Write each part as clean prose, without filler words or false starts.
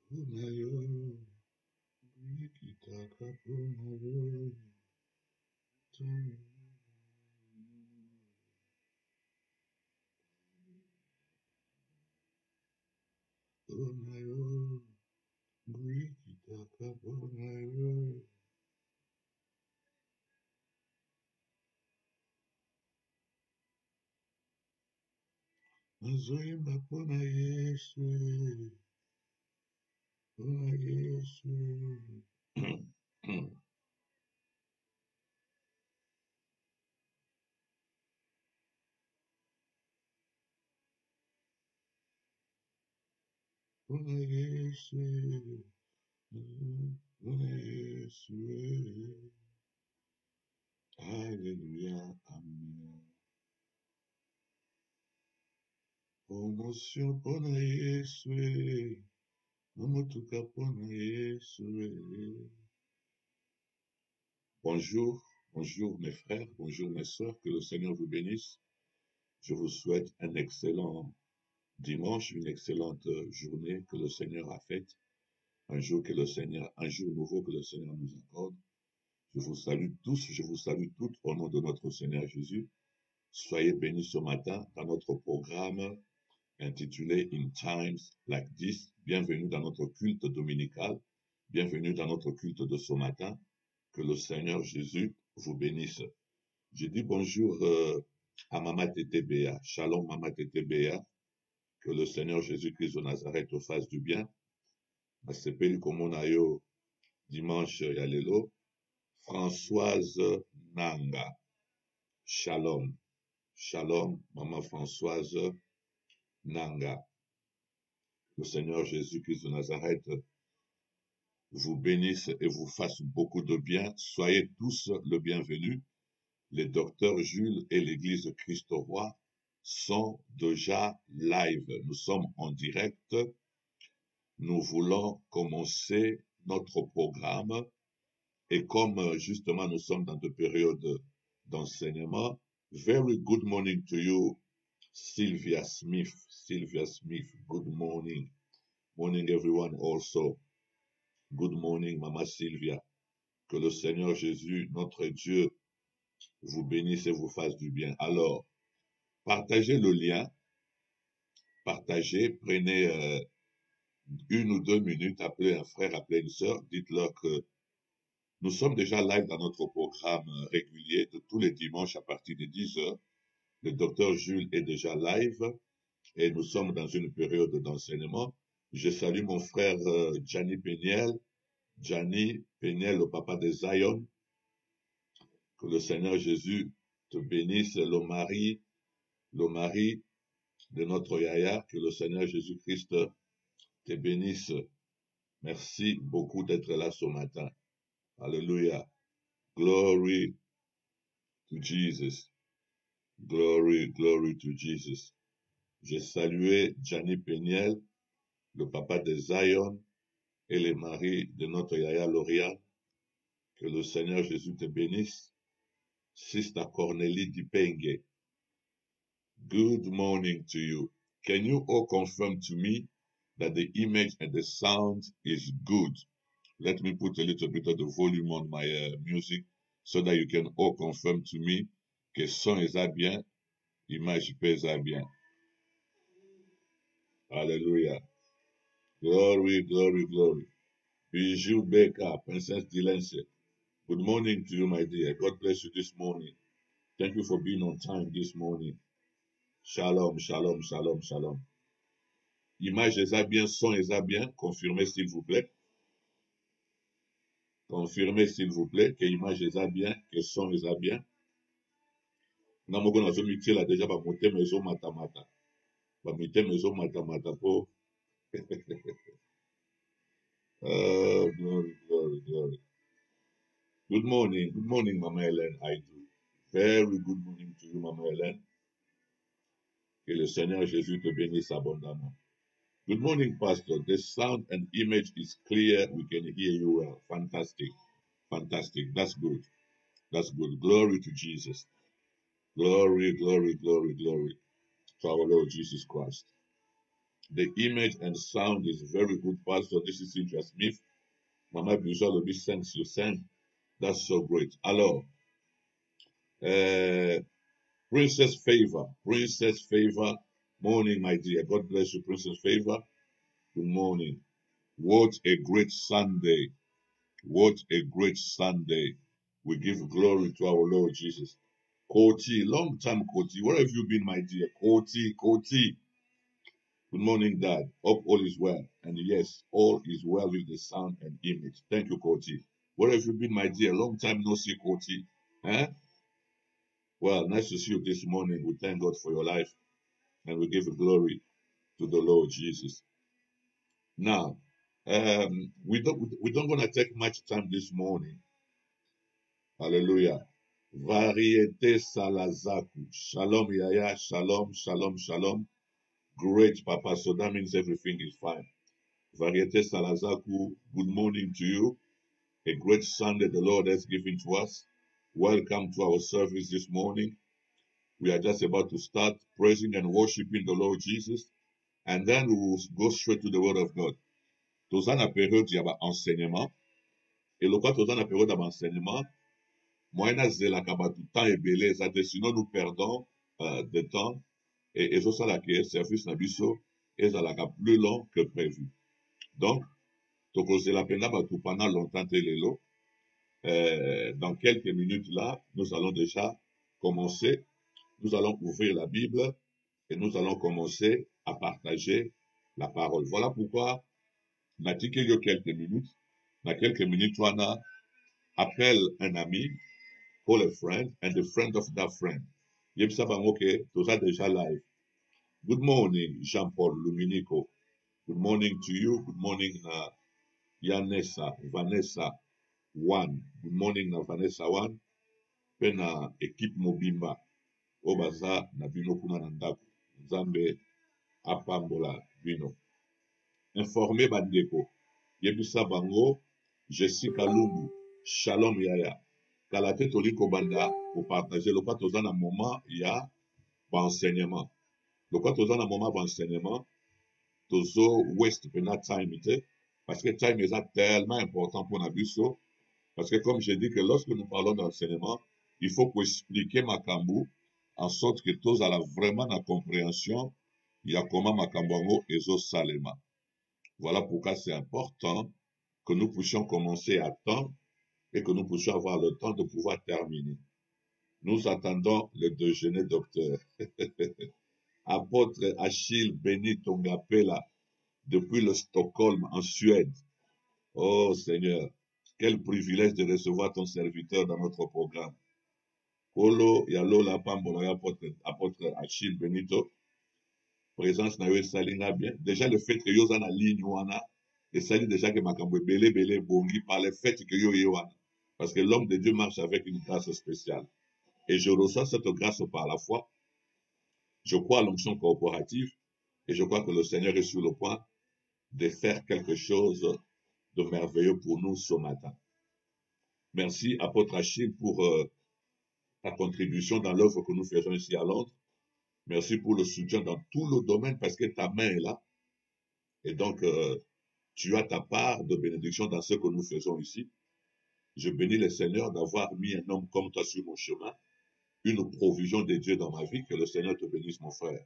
Unayo, Nikitaka Unayo, Unayo, Nikitaka Unayo. Nazoimba pona Yesu, pona Yesu. Pona Yesu, pona Yesu. Alléluia, Amen. Promotion pona Yesu, namotuka pona Yesu. Bonjour, bonjour mes frères, bonjour mes sœurs, que le Seigneur vous bénisse. Je vous souhaite un excellent dimanche, une excellente journée que le Seigneur a faite, un jour nouveau que le Seigneur nous accorde. Je vous salue tous, je vous salue toutes au nom de notre Seigneur Jésus. Soyez bénis ce matin dans notre programme intitulé In Times Like This. Bienvenue dans notre culte dominical. Bienvenue dans notre culte de ce matin. Que le Seigneur Jésus vous bénisse. Je dis bonjour à Mama Tete Béa. Shalom Mama Tete Béa. Que le Seigneur Jésus-Christ de Nazareth te fasse du bien. Asepeli komonayo dimanche ya lelo. Françoise Nanga. Shalom. Shalom, Maman Françoise Nanga. Le Seigneur Jésus-Christ de Nazareth vous bénisse et vous fasse beaucoup de bien. Soyez tous le bienvenu. Les docteurs Jules et l'église Christ-Roi sont déjà live. Nous sommes en direct. Nous voulons commencer notre programme. Et comme justement nous sommes dans de périodes d'enseignement, very good morning to you, Sylvia Smith. Sylvia Smith, good morning. Morning everyone also. Good morning, Mama Sylvia. Que le Seigneur Jésus, notre Dieu, vous bénisse et vous fasse du bien. Alors, partagez le lien. Partagez, prenez 1 ou 2 minutes, appelez un frère, appelez une sœur, dites-leur que nous sommes déjà live dans notre programme régulier de tous les dimanches à partir de 10 heures. Le docteur Jules est déjà live et nous sommes dans une période d'enseignement. Je salue mon frère Gianni Peniel. Gianni Peniel, le papa de Zion. Que le Seigneur Jésus te bénisse, le mari de notre Yaya. Que le Seigneur Jésus-Christ te bénisse. Merci beaucoup d'être là ce matin. Alléluia. Glory to Jesus. Glory, glory to Jesus. J'ai salué Gianni Peniel, le papa de Zion, et les maris de notre Yaya Lauriane. Que le Seigneur Jésus te bénisse. Sister Cornélie Dipenge. Good morning to you. Can you all confirm to me that the image and the sound is good? Let me put a little bit of the volume on my music so that you can all confirm to me que son est bien, image pèse bien. Hallelujah. Glory, glory, glory. Bijou Becca, Princess Dilence. Good morning to you, my dear. God bless you this morning. Thank you for being on time this morning. Shalom, shalom, shalom, shalom. Image est bien, son est bien. Confirmez s'il vous plaît. Confirmez s'il vous plaît que image est bien, que son est bien. Namogo na zomitie là déjà ba monter maison matamata. Ba monter maison matamata po. Glory, glory, glory. Good morning, Mama Hélène. I do. Very good morning to you, Mama Hélène. Que le Seigneur Jésus te bénisse abondamment. Good morning, Pastor. The sound and image is clear. We can hear you well. Fantastic. Fantastic. That's good. That's good. Glory to Jesus. Glory, glory, glory, glory to our Lord Jesus Christ. The image and sound is very good, Pastor. This is Cynthia Smith. Maman Bouchard le 5 sur 5. That's so great. Alors, Princess Favor, morning, my dear. God bless you, Princess Favor. Good morning. What a great Sunday. What a great Sunday. We give glory to our Lord Jesus. Koti, long time Koti. Where have you been, my dear? Koti. Good morning, Dad. Hope all is well. And yes, all is well with the sound and image. Thank you, Koti. Where have you been, my dear? Long time no see, Koti. Huh? Well, nice to see you this morning. We thank God for your life and we give glory to the Lord Jesus. Now, we don't gonna take much time this morning. Hallelujah. Variete Salazaku. Shalom, Yaya. Shalom. Great, Papa. So that means everything is fine. Variete Salazaku, good morning to you. A great Sunday the Lord has given to us. Welcome to our service this morning. We are just about to start praising and worshiping the Lord Jesus. And then we will go straight to the Word of God. Tous en période, il y a enseignement. Et le cas, tous en période d'enseignement, moyen zela kabatu temps et belé, sinon nous perdons de temps. Et ça, la service nabiso, et ça la plus long que prévu. Donc, c'est la peine pendant longtemps télélo. Dans quelques minutes là, nous allons déjà commencer. Nous allons ouvrir la Bible et nous allons commencer à partager la parole. Voilà pourquoi, n'a dit qu'il y a quelques minutes, on a appelle un ami, call a friend, and the friend of that friend. Yep, ça va, ok, tout ça déjà live. Good morning, Jean-Paul Luminico. Good morning to you. Good morning, Vanessa One. Good morning, Vanessa One. Pe na équipe Mobimba. Obaza na bino kuna na ndako. Nzambe apambola bino. Informé bandeko. Yebisa bango, Jessica Lumbu. Shalom Yaya. Kalate toliko banda pour partager le quoi dans un moment il y a enseignement. Le quoi dans un moment d'enseignement, tozo waste pena time ite parce que time est tellement important pour Nabuso parce que comme j'ai dit que lorsque nous parlons d'enseignement, il faut expliquer Makambu en sorte que tous à la vraiment la compréhension il y a comment Makambango et zo salema. Voilà pourquoi c'est important que nous puissions commencer à temps et que nous puissions avoir le temps de pouvoir terminer. Nous attendons le déjeuner docteur. Apôtre Achille Béni Tongapela, depuis le Stockholm, en Suède. Oh Seigneur, quel privilège de recevoir ton serviteur dans notre programme. Olo Yalola Pambola, apôtre Achille Benito, présence na Salinga bien. Déjà le fait que yo en ligne wana, et ça dit déjà que Makambo belé bongi par le fait que yo wana. Parce que l'homme de Dieu marche avec une grâce spéciale. Et je reçois cette grâce par la foi. Je crois à l'onction corporative et je crois que le Seigneur est sur le point de faire quelque chose de merveilleux pour nous ce matin. Merci, apôtre Achille, pour ta contribution dans l'œuvre que nous faisons ici à Londres. Merci pour le soutien dans tout le domaine parce que ta main est là. Et donc, tu as ta part de bénédiction dans ce que nous faisons ici. Je bénis le Seigneur d'avoir mis un homme comme toi sur mon chemin. Une provision de Dieu dans ma vie. Que le Seigneur te bénisse, mon frère.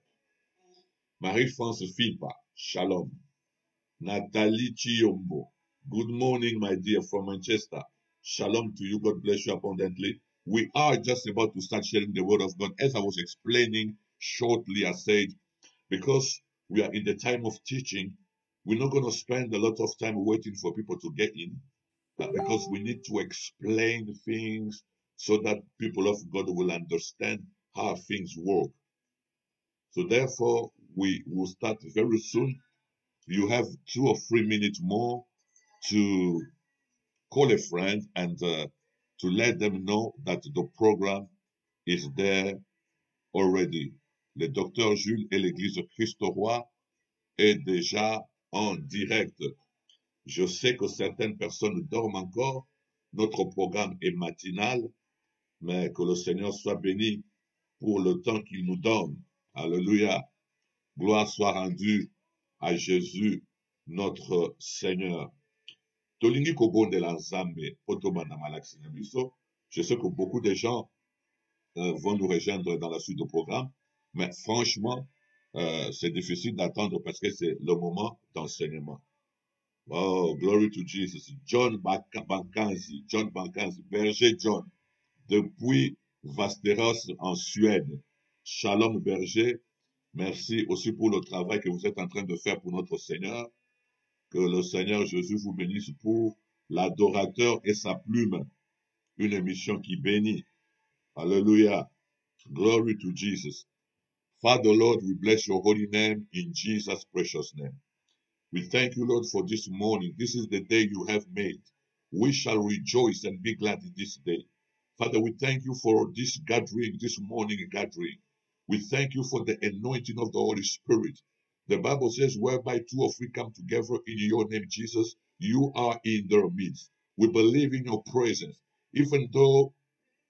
Marie-France Filpa, shalom. Nathalie Chiombo, good morning, my dear, from Manchester. Shalom to you. God bless you abundantly. We are just about to start sharing the word of God. As I was explaining shortly, I said, because we are in the time of teaching, we're not going to spend a lot of time waiting for people to get in, because we need to explain things so that people of God will understand how things work. So therefore, we will start very soon. You have 2 or 3 minutes more to call a friend and to let them know that the program is there already. Le docteur Jules et l'église Christ-Roi est déjà en direct. Je sais que certaines personnes dorment encore. Notre programme est matinal, mais que le Seigneur soit béni pour le temps qu'il nous donne. Alléluia. Gloire soit rendue à Jésus, notre Seigneur. Tolingi kobondela Nzambe, otomana malaxi na biso. Je sais que beaucoup de gens vont nous rejoindre dans la suite du programme, mais franchement, c'est difficile d'attendre parce que c'est le moment d'enseignement. Oh, glory to Jesus. John Bankanzi, Berger John, depuis Västerås en Suède. Shalom Berger, merci aussi pour le travail que vous êtes en train de faire pour notre Seigneur. Que le Seigneur Jésus vous bénisse pour l'adorateur et sa plume. Une émission qui bénit. Alléluia. Glory to Jesus. Father Lord, we bless your holy name in Jesus' precious name. We thank you, Lord, for this morning. This is the day you have made. We shall rejoice and be glad in this day. Father, we thank you for this gathering, this morning gathering. We thank you for the anointing of the Holy Spirit. The Bible says, whereby two or three come together in your name, Jesus, you are in their midst. We believe in your presence, even though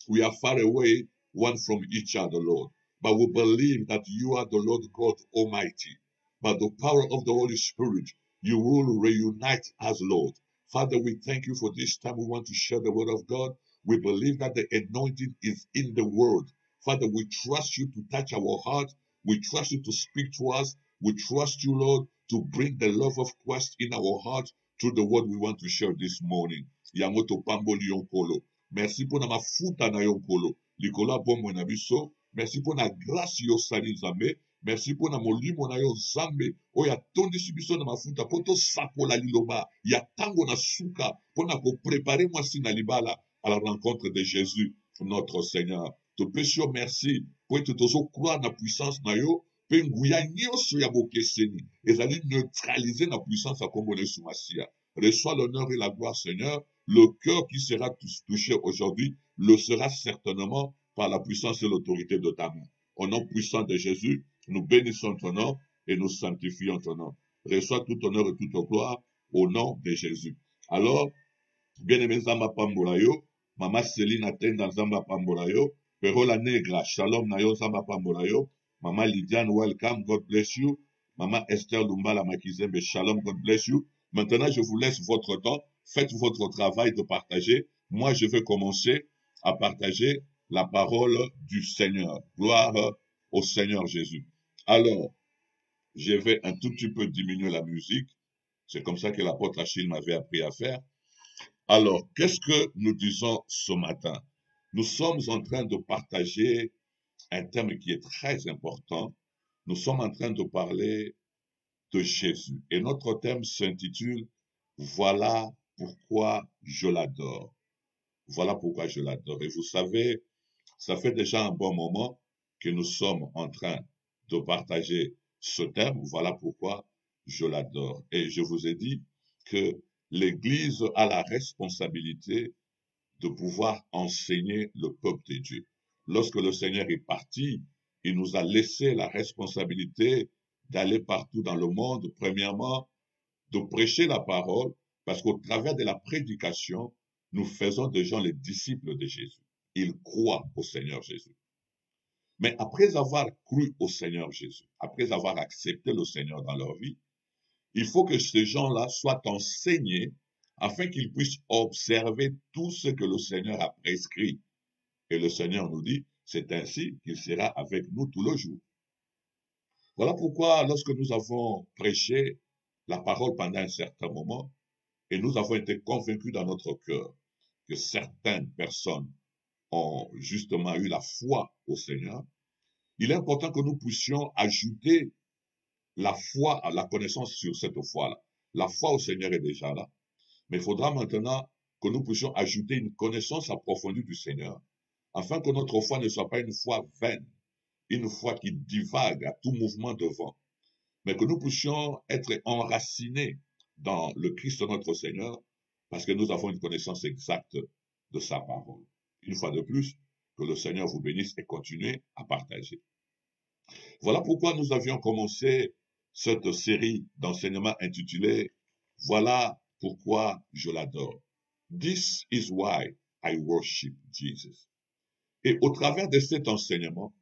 we are far away one from each other, Lord. But we believe that you are the Lord God Almighty. By the power of the Holy Spirit, you will reunite us, Lord. Father, we thank you for this time. We want to share the word of God. We believe that the anointing is in the word. Father, we trust you to touch our heart. We trust you to speak to us. We trust you, Lord, to bring the love of Christ in our heart through the word we want to share this morning. Yamoto Pambo Lionkolo. Merci pour na mafuta na yo nkolo. Likolo bombo na biso. Merci pour na grâce yo sali Nzambe. Merci pour na molimo na yo Nzambe. Oyo atondisi biso na mafuta po tosakola liloba. Ya tango na suka po na koprepare mwasi na libala à la rencontre de Jésus, notre Seigneur. Topesi yo merci po ete tozokroire na puissance na yo mpe nguya nyonso ya bokeseni ezali neutraliser na puissance ya kombo na Yesu Masia. Reçois l'honneur et la gloire, Seigneur. Le cœur qui sera touché aujourd'hui le sera certainement par la puissance et l'autorité de ta main. Au nom puissant de Jésus, nous bénissons ton nom et nous sanctifions ton nom. Reçois tout honneur et toute gloire au nom de Jésus. Alors, bien-aimé Zamba Pambolayo, Mama Céline Atenda Zamba Pambolayo, Perola Negra, Shalom Nayo Zamba Pambolayo, Mama Lydiane, welcome, God bless you. Mama Esther Lumbala Makizembe, Shalom, God bless you. Maintenant, je vous laisse votre temps. Faites votre travail de partager. Moi, je vais commencer à partager la parole du Seigneur. Gloire au Seigneur Jésus. Alors, je vais un tout petit peu diminuer la musique. C'est comme ça que l'apôtre Achille m'avait appris à faire. Alors, qu'est-ce que nous disons ce matin? Nous sommes en train de partager un thème qui est très important. Nous sommes en train de parler de Jésus. Et notre thème s'intitule « Voilà pourquoi je l'adore ». Voilà pourquoi je l'adore. Et vous savez, ça fait déjà un bon moment que nous sommes en train de partager ce thème. Voilà pourquoi je l'adore. Et je vous ai dit que l'Église a la responsabilité de pouvoir enseigner le peuple de Dieu. Lorsque le Seigneur est parti, il nous a laissé la responsabilité d'aller partout dans le monde, premièrement, de prêcher la parole, parce qu'au travers de la prédication, nous faisons des gens les disciples de Jésus. Ils croient au Seigneur Jésus. Mais après avoir cru au Seigneur Jésus, après avoir accepté le Seigneur dans leur vie, il faut que ces gens-là soient enseignés afin qu'ils puissent observer tout ce que le Seigneur a prescrit. Et le Seigneur nous dit, c'est ainsi qu'il sera avec nous tout le jour. Voilà pourquoi lorsque nous avons prêché la parole pendant un certain moment, et nous avons été convaincus dans notre cœur que certaines personnes ont justement eu la foi au Seigneur, il est important que nous puissions ajouter la foi à la connaissance sur cette foi-là. La foi au Seigneur est déjà là, mais il faudra maintenant que nous puissions ajouter une connaissance approfondie du Seigneur, afin que notre foi ne soit pas une foi vaine, une foi qui divague à tout mouvement de vent, mais que nous puissions être enracinés dans le Christ notre Seigneur, parce que nous avons une connaissance exacte de sa parole. Une fois de plus, que le Seigneur vous bénisse et continue à partager. Voilà pourquoi nous avions commencé cette série d'enseignements intitulée « Voilà pourquoi je l'adore ». This is why I worship Jesus. Et au travers de cet enseignement,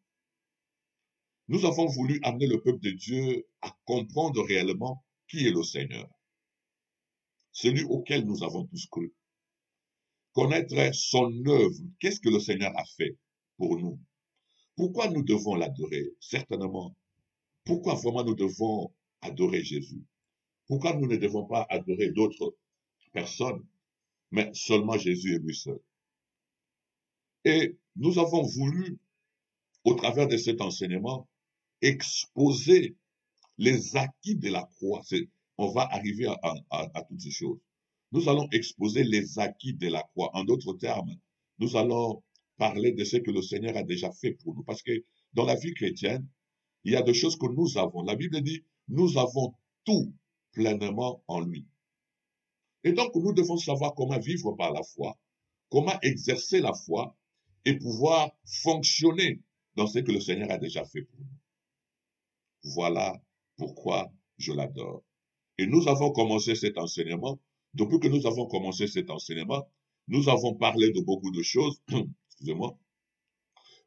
nous avons voulu amener le peuple de Dieu à comprendre réellement qui est le Seigneur, celui auquel nous avons tous cru. Connaître son œuvre, qu'est-ce que le Seigneur a fait pour nous? Pourquoi nous devons l'adorer? Certainement. Pourquoi vraiment nous devons adorer Jésus? Pourquoi nous ne devons pas adorer d'autres personnes, mais seulement Jésus et lui seul? Et nous avons voulu, au travers de cet enseignement, exposer les acquis de la croix. On va arriver à toutes ces choses. Nous allons exposer les acquis de la croix. En d'autres termes, nous allons parler de ce que le Seigneur a déjà fait pour nous. Parce que dans la vie chrétienne, il y a des choses que nous avons. La Bible dit, nous avons tout pleinement en lui. Et donc, nous devons savoir comment vivre par la foi, comment exercer la foi et pouvoir fonctionner dans ce que le Seigneur a déjà fait pour nous. Voilà pourquoi je l'adore. Et nous avons commencé cet enseignement. Depuis que nous avons commencé cet enseignement, nous avons parlé de beaucoup de choses. Excusez-moi.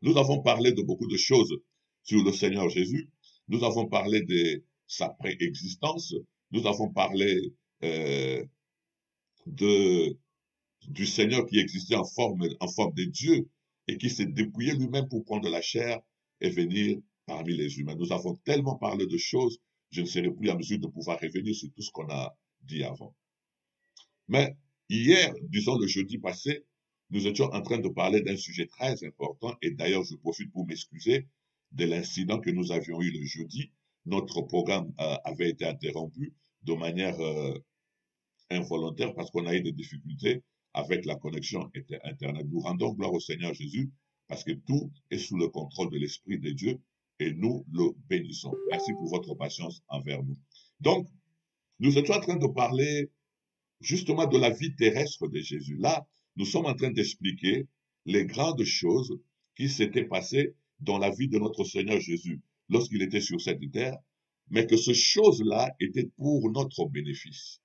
Nous avons parlé de beaucoup de choses sur le Seigneur Jésus. Nous avons parlé de sa préexistence. Nous avons parlé du Seigneur qui existait en forme de Dieu et qui s'est dépouillé lui-même pour prendre la chair et venir parmi les humains. Nous avons tellement parlé de choses, je ne serai plus en mesure de pouvoir revenir sur tout ce qu'on a dit avant. Mais hier, disons le jeudi passé, nous étions en train de parler d'un sujet très important et d'ailleurs je profite pour m'excuser de l'incident que nous avions eu le jeudi. Notre programme avait été interrompu de manière involontaire parce qu'on a eu des difficultés avec la connexion Internet. Nous rendons gloire au Seigneur Jésus parce que tout est sous le contrôle de l'Esprit de Dieu et nous le bénissons. Merci pour votre patience envers nous. Donc, nous étions en train de parler justement de la vie terrestre de Jésus. Là, nous sommes en train d'expliquer les grandes choses qui s'étaient passées dans la vie de notre Seigneur Jésus lorsqu'il était sur cette terre, mais que ces choses-là étaient pour notre bénéfice.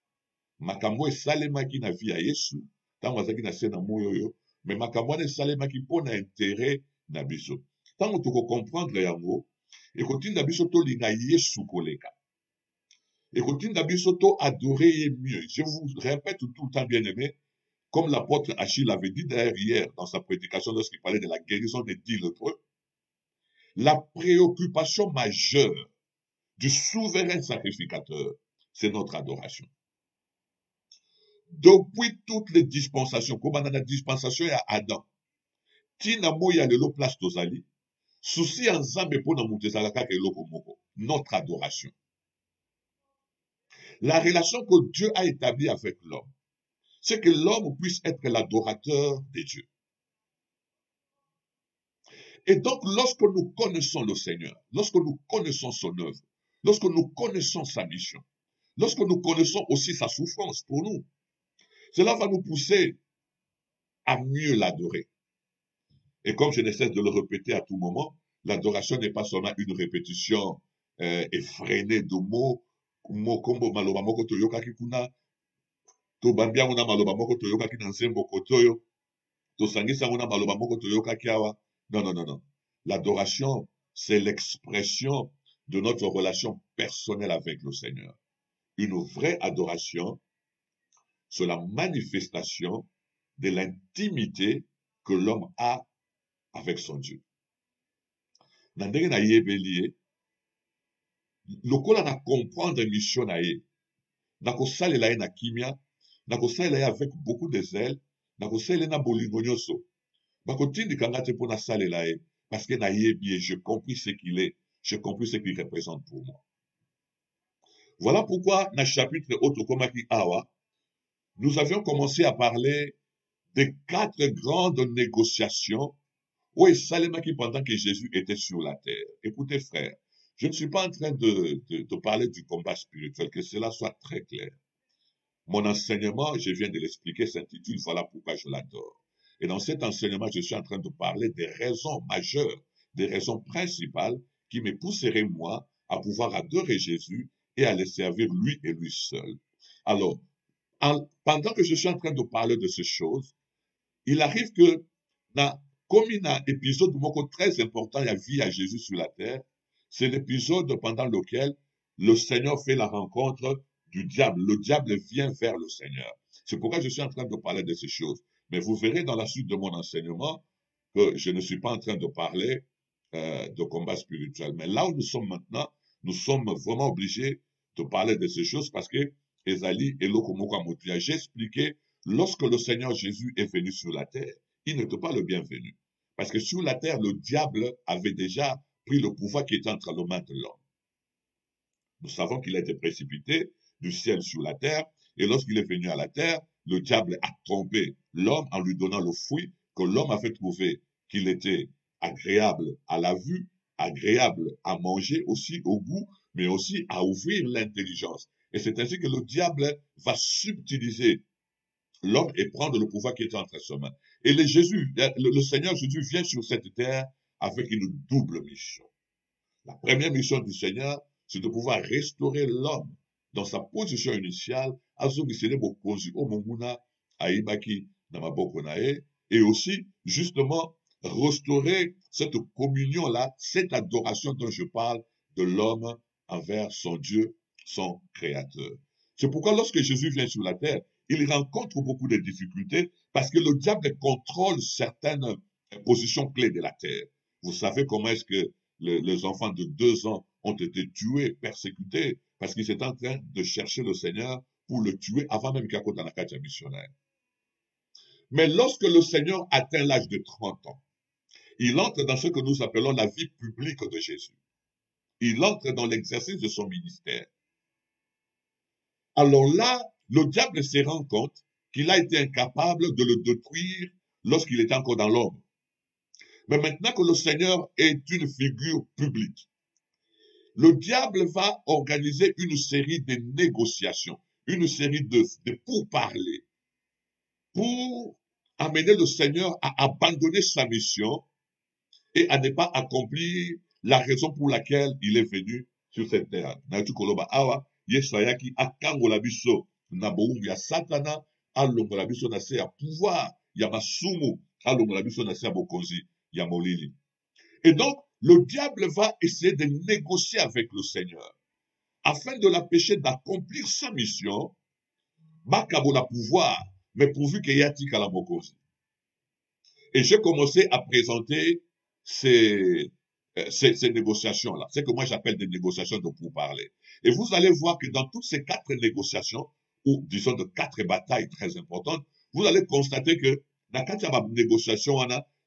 Makambo esalemaki na vie ya Yesu ntango azalaki na se na moyo oyo, me makambo wana esalemaki mpo na intere na biso. Ntango tokokomprendre yango, ekotinda biso tolinga Yesu koleka, ekotinda biso to adorer ye mieux. Je vous répète tout le temps, bien aimé, comme l'apôtre Achille avait dit d'ailleurs hier dans sa prédication lorsqu'il parlait de la guérison des 10 lépreux, la préoccupation majeure du souverain sacrificateur, c'est notre adoration. Depuis toutes les dispensations, comme on a la dispensation à Adam, tina moya lelo place tozali, souci en zambe pona mutezalaka eloko moko, notre adoration. La relation que Dieu a établie avec l'homme, c'est que l'homme puisse être l'adorateur de Dieu. Et donc, lorsque nous connaissons le Seigneur, lorsque nous connaissons son œuvre, lorsque nous connaissons sa mission, lorsque nous connaissons aussi sa souffrance pour nous, cela va nous pousser à mieux l'adorer. Et comme je ne cesse de le répéter à tout moment, l'adoration n'est pas seulement une répétition effrénée de mots, mokombo maloba moko toyokaki kuna, tobambia ngona maloba moko toyokaki na nzembo kotoyo, tosangisa ngona maloba moko toyokaki awa. Non, non, non, non. L'adoration, c'est l'expression de notre relation personnelle avec le Seigneur. Une vraie adoration, c'est la manifestation de l'intimité que l'homme a avec son Dieu. Na ndenge na yebeli lokola na comprendre mission na ye, na kosalela ye na kimia, na kosalela ye avec beaucoup de zèle, na kosalela na bolingo nyonso. Bakotindika nga te mpo nasalela ye, parce que na yebi ye, j'ai compris ce qu'il est, j'ai compris ce qu'il représente pour moi. Voilà pourquoi, dans le chapitre autre komaki awa, nous avions commencé à parler des 4 grandes négociations où Salemaki pendant que Jésus était sur la terre. Écoutez, frère, je ne suis pas en train de parler du combat spirituel, que cela soit très clair. Mon enseignement, je viens de l'expliquer, s'intitule « Voilà pourquoi je l'adore ». Et dans cet enseignement, je suis en train de parler des raisons majeures, des raisons principales qui me pousseraient, moi, à pouvoir adorer Jésus et à le servir lui et lui seul. Alors, pendant que je suis en train de parler de ces choses, il arrive que, comme il y a un épisode très important, il y a vie à Jésus sur la terre, c'est l'épisode pendant lequel le Seigneur fait la rencontre du diable. Le diable vient vers le Seigneur. C'est pourquoi je suis en train de parler de ces choses. Mais vous verrez dans la suite de mon enseignement que je ne suis pas en train de parler de combat spirituel. Mais là où nous sommes maintenant, nous sommes vraiment obligés de parler de ces choses parce que Ezali et Lokomokamotuya, j'ai expliqué, lorsque le Seigneur Jésus est venu sur la terre, il n'était pas le bienvenu. Parce que sur la terre, le diable avait déjà pris le pouvoir qui était entre les mains de l'homme. Nous savons qu'il a été précipité du ciel sur la terre, et lorsqu'il est venu à la terre, le diable a trompé l'homme en lui donnant le fruit que l'homme avait trouvé qu'il était agréable à la vue, agréable à manger aussi au goût, mais aussi à ouvrir l'intelligence. Et c'est ainsi que le diable va subtiliser l'homme et prendre le pouvoir qui est entre ses mains. Et le Seigneur Jésus vient sur cette terre avec une double mission. La première mission du Seigneur, c'est de pouvoir restaurer l'homme dans sa position initiale, et aussi, justement, restaurer cette communion-là, cette adoration dont je parle de l'homme envers son Dieu, son Créateur. C'est pourquoi lorsque Jésus vient sur la terre, il rencontre beaucoup de difficultés parce que le diable contrôle certaines positions clés de la terre. Vous savez comment est-ce que les enfants de 2 ans ont été tués, persécutés, parce qu'ils étaient en train de chercher le Seigneur pour le tuer avant même qu'il y ait un missionnaire. Mais lorsque le Seigneur atteint l'âge de 30 ans, il entre dans ce que nous appelons la vie publique de Jésus. Il entre dans l'exercice de son ministère. Alors là, le diable se rend compte qu'il a été incapable de le détruire lorsqu'il était encore dans l'ombre. Mais maintenant que le Seigneur est une figure publique, le diable va organiser une série de négociations, une série de pourparlers, pour amener le Seigneur à abandonner sa mission et à ne pas accomplir la raison pour laquelle il est venu sur cette terre. Yesayaki akangola biso na boumbu ya satana alongola biso na se ya pouvoir ya masumu alongola biso na se ya bokonzi ya molili. Et donc le diable va essayer de négocier avec le Seigneur afin de l'empêcher d'accomplir sa mission, bakabola pouvoir, mais pourvu qu'il y ait tika la bokonzi. Et j'ai commencé à présenter ces négociations-là. C'est que moi j'appelle des négociations de pourparlers. Et vous allez voir que dans toutes ces 4 négociations, ou disons de 4 batailles très importantes, vous allez constater que dans 4 négociations,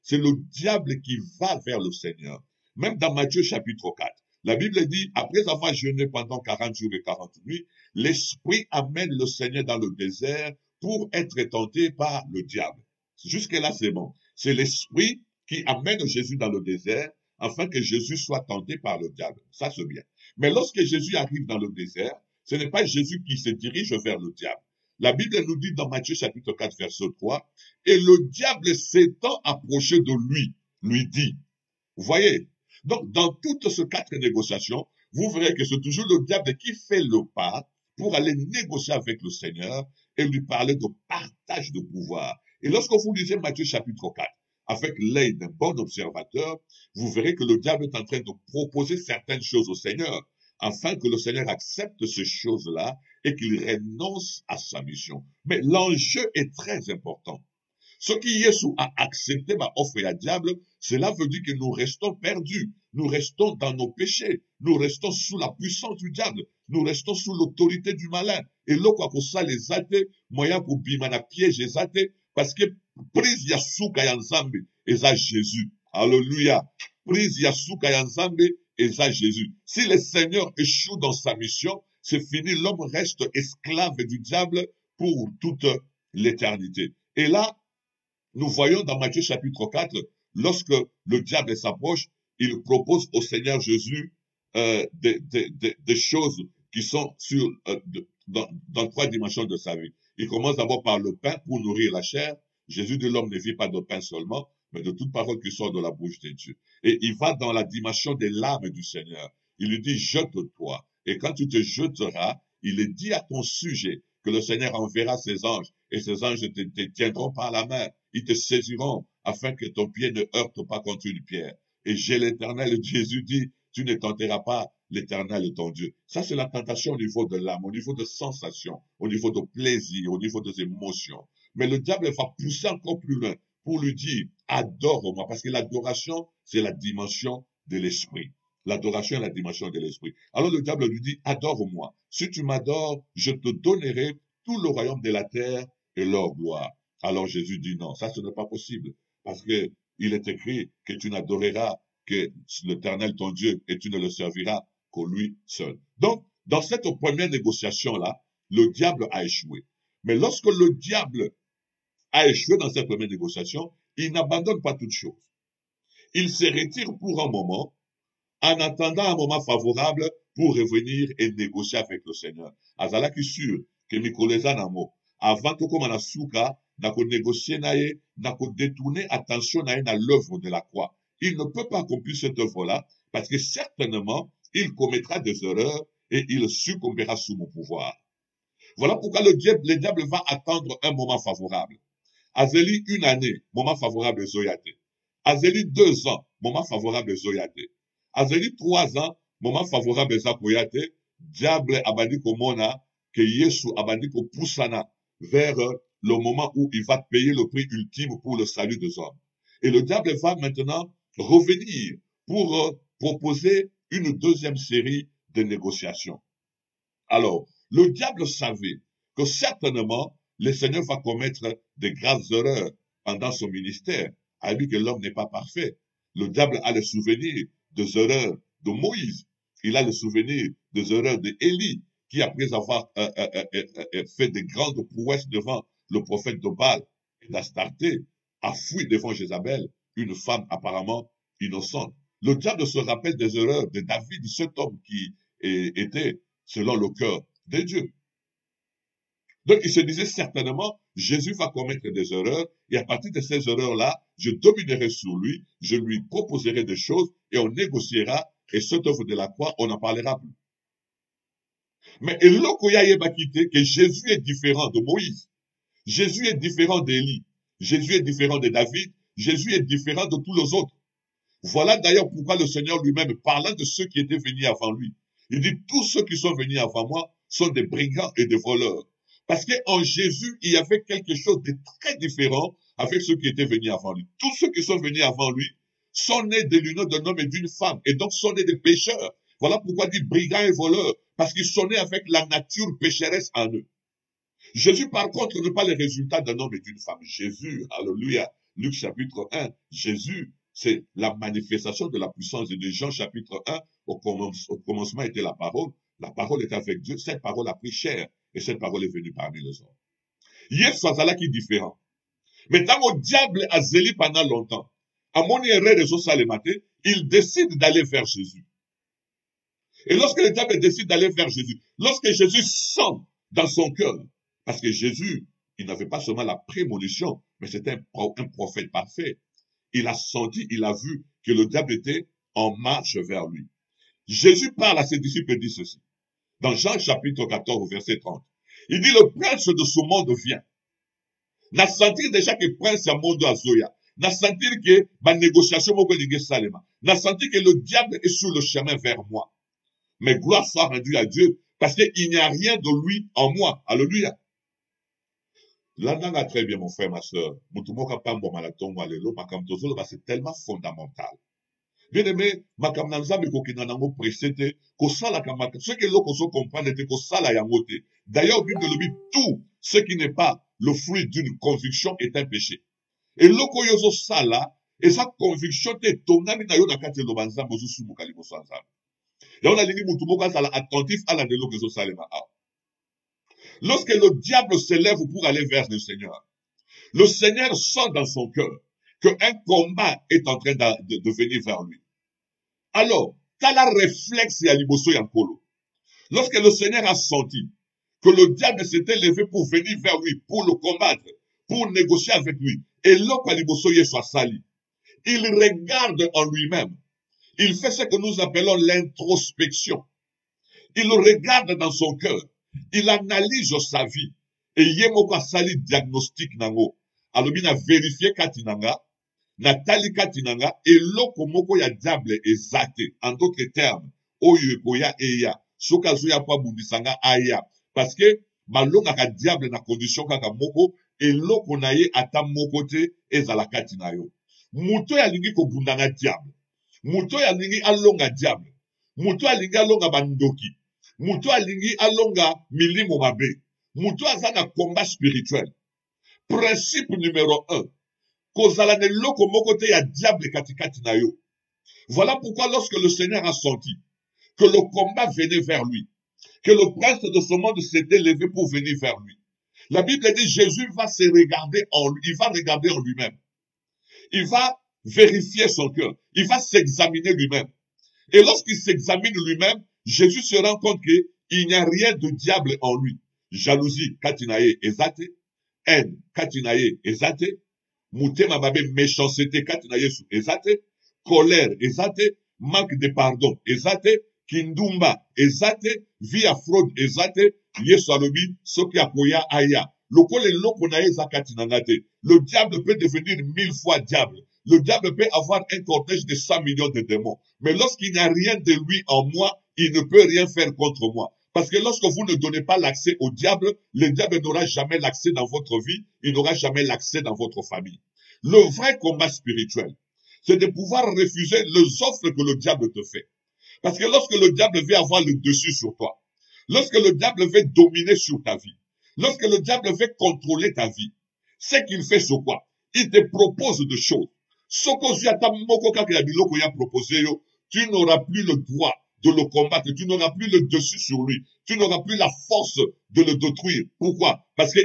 c'est le diable qui va vers le Seigneur. Même dans Matthieu chapitre 4, la Bible dit, après avoir jeûné pendant 40 jours et 40 nuits, l'Esprit amène le Seigneur dans le désert pour être tenté par le diable. Jusque-là, c'est bon. C'est l'Esprit qui amène Jésus dans le désert afin que Jésus soit tenté par le diable. Ça, c'est bien. Mais lorsque Jésus arrive dans le désert, ce n'est pas Jésus qui se dirige vers le diable. La Bible nous dit dans Matthieu chapitre 4, verset 3, « Et le diable s'étant approché de lui dit, » vous voyez, donc dans toutes ces 4 négociations, vous verrez que c'est toujours le diable qui fait le pas pour aller négocier avec le Seigneur et lui parler de partage de pouvoir. Et lorsque vous lisez Matthieu chapitre 4, avec l'œil d'un bon observateur, vous verrez que le diable est en train de proposer certaines choses au Seigneur, afin que le Seigneur accepte ces choses-là et qu'il renonce à sa mission. Mais l'enjeu est très important. Ce qui Jésus a accepté ma offre à diable, cela veut dire que nous restons perdus, nous restons dans nos péchés, nous restons sous la puissance du diable, nous restons sous l'autorité du malin. Et là, quoi que ça les athées, moyen pour bimana piège les athées, parce que prise yasuka yanzambe eza Jésus. Alléluia. Prise yasuka yanzambe eza Jésus. Si le Seigneur échoue dans sa mission, c'est fini, l'homme reste esclave du diable pour toute l'éternité. Et là, nous voyons dans Matthieu chapitre 4, lorsque le diable s'approche, il propose au Seigneur Jésus des choses qui sont dans 3 dimensions de sa vie. Il commence d'abord par le pain pour nourrir la chair. Jésus dit l'homme ne vit pas de pain seulement, mais de toute parole qui sort de la bouche de Dieu. Et il va dans la dimension de l'âme du Seigneur. Il lui dit, jette-toi. Et quand tu te jetteras, il est dit à ton sujet que le Seigneur enverra ses anges, et ces anges te tiendront par la main, ils te saisiront, afin que ton pied ne heurte pas contre une pierre. Et j'ai l'Éternel, Jésus dit, tu ne tenteras pas l'Éternel ton Dieu. Ça, c'est la tentation au niveau de l'âme, au niveau de sensations, au niveau de plaisir, au niveau des émotions. Mais le diable va pousser encore plus loin pour lui dire, adore-moi, parce que l'adoration, c'est la dimension de l'esprit. L'adoration est la dimension de l'esprit. Alors le diable lui dit, adore-moi. Si tu m'adores, je te donnerai tout le royaume de la terre et leur gloire. Alors Jésus dit non, ça ce n'est pas possible. Parce que il est écrit que tu n'adoreras que l'Éternel ton Dieu et tu ne le serviras qu'au lui seul. Donc, dans cette première négociation-là, le diable a échoué. Mais lorsque le diable a échoué dans cette première négociation, il n'abandonne pas toute chose. Il se retire pour un moment, en attendant un moment favorable pour revenir et négocier avec le Seigneur. Azalaki sûr que Mikoleza Namo, avant que comme Anasuka, n'a négocié n'a détourné attention à l'œuvre de la croix. Il ne peut pas accomplir cette œuvre-là parce que certainement, il commettra des erreurs et il succombera sous mon pouvoir. Voilà pourquoi le diable va attendre un moment favorable. Azeli, une année, moment favorable Zoyate. Azeli, 2 ans, moment favorable Zoyate. Azeli, 3 ans, moment favorable Zakoyate. Diable abandi komona, que Yesu abandi ko poussana vers le moment où il va payer le prix ultime pour le salut des hommes. Et le diable va maintenant revenir pour proposer une deuxième série de négociations. Alors, le diable savait que certainement, le Seigneur va commettre de graves erreurs pendant son ministère, a dit que l'homme n'est pas parfait. Le diable a le souvenir des erreurs de Moïse. Il a le souvenir des erreurs d'Élie, qui après avoir fait de grandes prouesses devant le prophète de Baal et d'Astarté, a fui devant Jézabel, une femme apparemment innocente. Le diable se rappelle des erreurs de David, cet homme qui était selon le cœur de Dieu. Donc, il se disait certainement, Jésus va commettre des erreurs, et à partir de ces erreurs-là, je dominerai sur lui, je lui proposerai des choses, et on négociera, et cette œuvre de la croix, on n'en parlera plus. Mais Elokoya Yebakite, que Jésus est différent de Moïse, Jésus est différent d'Élie, Jésus est différent de David, Jésus est différent de tous les autres. Voilà d'ailleurs pourquoi le Seigneur lui-même, parlant de ceux qui étaient venus avant lui, il dit, tous ceux qui sont venus avant moi sont des brigands et des voleurs. Parce qu'en Jésus, il y avait quelque chose de très différent avec ceux qui étaient venus avant lui. Tous ceux qui sont venus avant lui sont nés de l'union d'un homme et d'une femme, et donc sont nés des pécheurs. Voilà pourquoi il dit brigands et voleurs, parce qu'ils sont nés avec la nature pécheresse en eux. Jésus, par contre, n'est pas le résultat d'un homme et d'une femme. Jésus, alléluia, Luc chapitre 1, Jésus, c'est la manifestation de la puissance de Dieu. Jean chapitre 1, au commencement était la parole était avec Dieu, cette parole a pris chair, et cette parole est venue parmi les hommes. Yesu azala qui est différent. Mais tant au diable a zélé pendant longtemps, à mon erreur de Salemate, il décide d'aller vers Jésus. Et lorsque le diable décide d'aller vers Jésus, lorsque Jésus sent dans son cœur, parce que Jésus, il n'avait pas seulement la prémonition, mais c'était un prophète parfait. Il a senti, il a vu que le diable était en marche vers lui. Jésus parle à ses disciples et dit ceci. Dans Jean chapitre 14, verset 30. Il dit, le prince de ce monde vient. N'a senti déjà que prince à monde à Zoya. N'a senti que ma négociation salema. N'a senti que le diable est sur le chemin vers moi. Mais gloire soit rendue à Dieu, parce qu'il n'y a rien de lui en moi. Alléluia. Là, très bien, mon frère, ma soeur. C'est tellement fondamental. Bien aimé, makamnanza me kokina nango précédé, ko sala kamata. Ce que l'on comprend était ko sala yangote. D'ailleurs, Bible le dit tout ce qui n'est pas le fruit d'une conviction est un péché. Et loko yozo sala, et sa conviction te tonami na yo na kati lo banza mozu sumu kalibo sanza. Et on a dit mutumoka sala attentif à la de l'oko yozo salema. Lorsque le diable se lève pour aller vers le Seigneur sent dans son cœur qu'un combat est en train de venir vers lui. Alors, t'as la réflexe à l'Iboso Yankolo. Lorsque le Seigneur a senti que le diable s'était levé pour venir vers lui, pour le combattre, pour négocier avec lui, et l'autre à l'Iboso soit sali, il regarde en lui-même. Il fait ce que nous appelons l'introspection. Il regarde dans son cœur. Il analyse sa vie. Et yemoko sali diagnostic nango. Alors, il a vérifié katinanga. natali kati nanga eloko moko ya diable ezate. En d'autres termes, oyo ekoya eya soki azoya po abundisanga aya parce que balongaka diable na condition kaka moko eloko na ye ata moko te ezala kati na yo. Muto alingi kobunda na diable, muto alingi alonga diable, muto alingi alonga bandoki, muto alingi alonga milimo mabe, muto aza na combat spirituel. Principe numéro 1, kozala na eloko moko te ya diable katikati na yo. Voilà pourquoi lorsque le Seigneur a senti que le combat venait vers lui, que le prince de ce monde s'était levé pour venir vers lui, la Bible dit Jésus va se regarder en lui, il va regarder en lui-même. Il va vérifier son cœur, il va s'examiner lui-même. Et lorsqu'il s'examine lui-même, Jésus se rend compte qu'il n'y a rien de diable en lui. Jalousie, katinaye, ezate. Haine, katinaye, ezate. Mutema mabe, méchanceté, katinaye, ezate. Colère, ezate. Manque de pardon, ezate. Kindumba, ezate. Via fraude, ezate. Yesu alobi, soki akoya aya. Le diable peut devenir 1000 fois diable. Le diable peut avoir un cortège de 100 millions de démons. Mais lorsqu'il n'y a rien de lui en moi, il ne peut rien faire contre moi. Parce que lorsque vous ne donnez pas l'accès au diable, le diable n'aura jamais l'accès dans votre vie, il n'aura jamais l'accès dans votre famille. Le vrai combat spirituel, c'est de pouvoir refuser les offres que le diable te fait. Parce que lorsque le diable veut avoir le dessus sur toi, lorsque le diable veut dominer sur ta vie, lorsque le diable veut contrôler ta vie, c'est qu'il fait ce quoi? Il te propose des choses. Tu n'auras plus le droit de le combattre, tu n'auras plus le dessus sur lui, tu n'auras plus la force de le détruire. Pourquoi? Parce que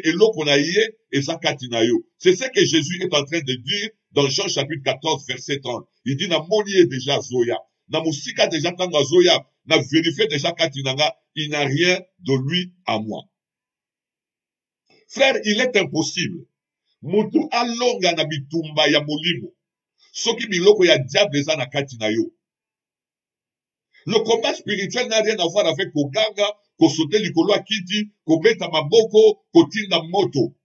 c'est ce que Jésus est en train de dire dans Jean chapitre 14 verset 30. Il dit, na moni déjà Zoya, na musika déjà tanga Zoya, na vérifié déjà katinanga, il n'a rien de lui à moi. Frère, il est impossible. Mutu alonga na bitumba ya molimo. Soki biloko ya diable eza na kati na yo. Le combat spirituel n'a rien à voir avec koganga, kosote likolo akiti, kobeta maboko, kotinda moto.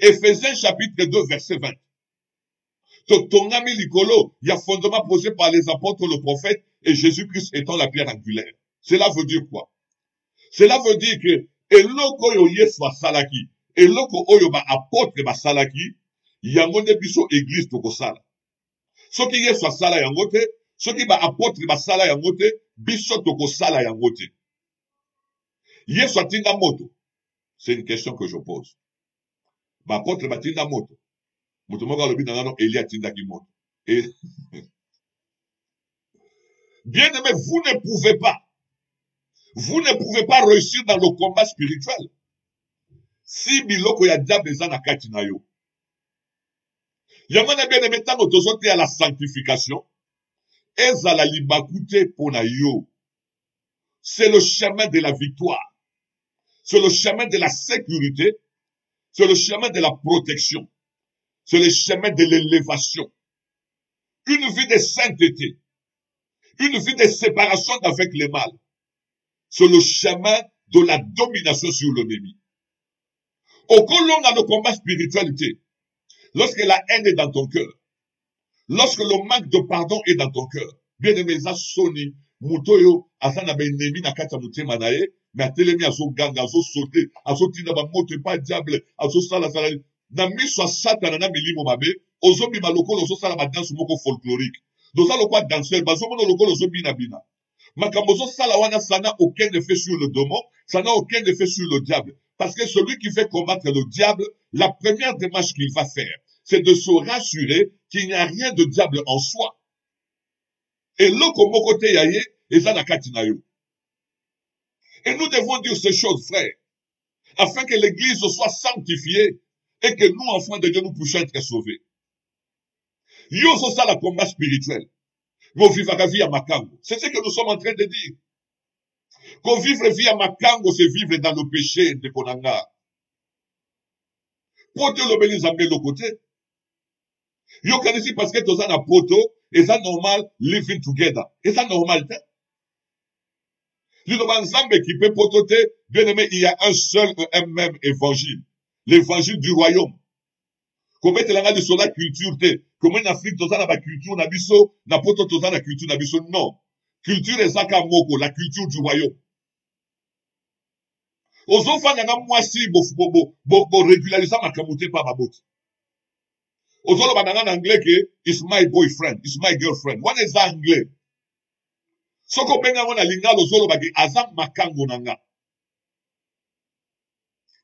Ephésiens chapitre 2 verset 20. Totongami likolo, il y a fondement posé par les apôtres, le prophète et Jésus-Christ étant la pierre angulaire. Cela veut dire quoi? Cela veut dire que eloko yo Yesu asalaki, eloko oyo ba apôtre ba salaki, yango nde biso église tokosala. Soki Yesu asala yango te, soki ba apôtre ba sala yango te, biso tokosala yango te. Yesu atinda moto. C'est une question que je pose. Ba apôtre ba tinda moto. Moto moko alobi na ngano Eli atindaki moto. Et bien aimé, vous ne pouvez pas réussir dans le combat spirituel si biloko ya diable eza na kati na yo. Yango na bien aimé tango tozote à la sanctification, ezala libakute pona yo. C'est le chemin de la victoire. C'est le chemin de la sécurité. C'est le chemin de la protection. C'est le chemin de l'élévation. Une vie de sainteté. Une vie de séparation avec le mal. C'est le chemin de la domination sur l'ennemi. Au colon dans le combat spiritualité, lorsque la haine est dans ton cœur, lorsque le manque de pardon est dans ton cœur, bien aimé, ça soni, mutoyo, asana ben nemi na kata mutema nae, mais atelemi aso ganga, aso sauter, aso tina ba moto pas diable, aso sala sala, na miso satana na milimo mabe, ozo bima lokolo ozo sala ba danse moko folklorique. Doza lokwa danseur, bazo mono lokolo ozo bina bina. Makambozo sala wana ça n'a aucun effet sur le démon, ça n'a aucun effet sur le diable. Parce que celui qui veut combattre le diable, la première démarche qu'il va faire, c'est de se rassurer qu'il n'y a rien de diable en soi. Et loko moko te yaye, eza na kati na yo. Et nous devons dire ces choses, frères, afin que l'église soit sanctifiée et que nous, enfants de Dieu, nous puissions être sauvés. Yo so ça la combat spirituel. Qu'on vive la vie à Makango. C'est ce que nous sommes en train de dire. Qu'on vivre vie à Makango, c'est vivre dans le péché de Konanga. Poto l'obéli zambe le côté. Yo kanisi parce que tous en a poto, et ça normal, living together. Et ça normal, t'es. L'inoban zambe qui peut pototer, bien aimé, il y a un seul et un même évangile. L'évangile du royaume. Qu'on mette la de sur la culture, que Comment en Afrique, toza na ba culture na biso, na poto toza na culture na biso. Non. Culture ezaka moko, la culture du royaume. Ozofa na mwasi bo régulariser makamuté pa baboti. Ozolo bananga en anglais que is my boyfriend, is my girlfriend. Wana eza anglais. Soko benga wana lingalo ozolo baki aza makango nanga.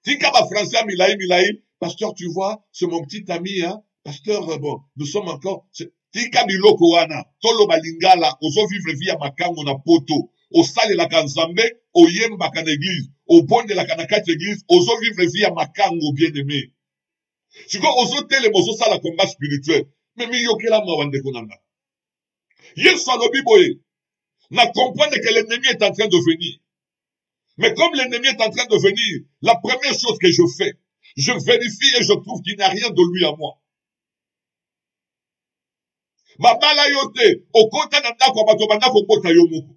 Tika ba français milai, pasteur tu vois, c'est mon petit ami hein. Pasteur bon, nous sommes encore tika biloko wana, tolo balingala ozo vivre via makango na poto. Au sale la kanzambe, au yemba kan église, au bon de la kanakate église, ozo vivre via makango bien-aimé. Si quoi ozo tele mozo sala combat spirituel, mais mi yokela mawande konanga. Yesu alobi boye, na comprendre que l'ennemi est en train de venir. Mais comme l'ennemi est en train de venir, la première chose que je fais, je vérifie et je trouve qu'il n'y a rien de lui à moi. Babala yote, okota na ndako bato bandako kota yo moko.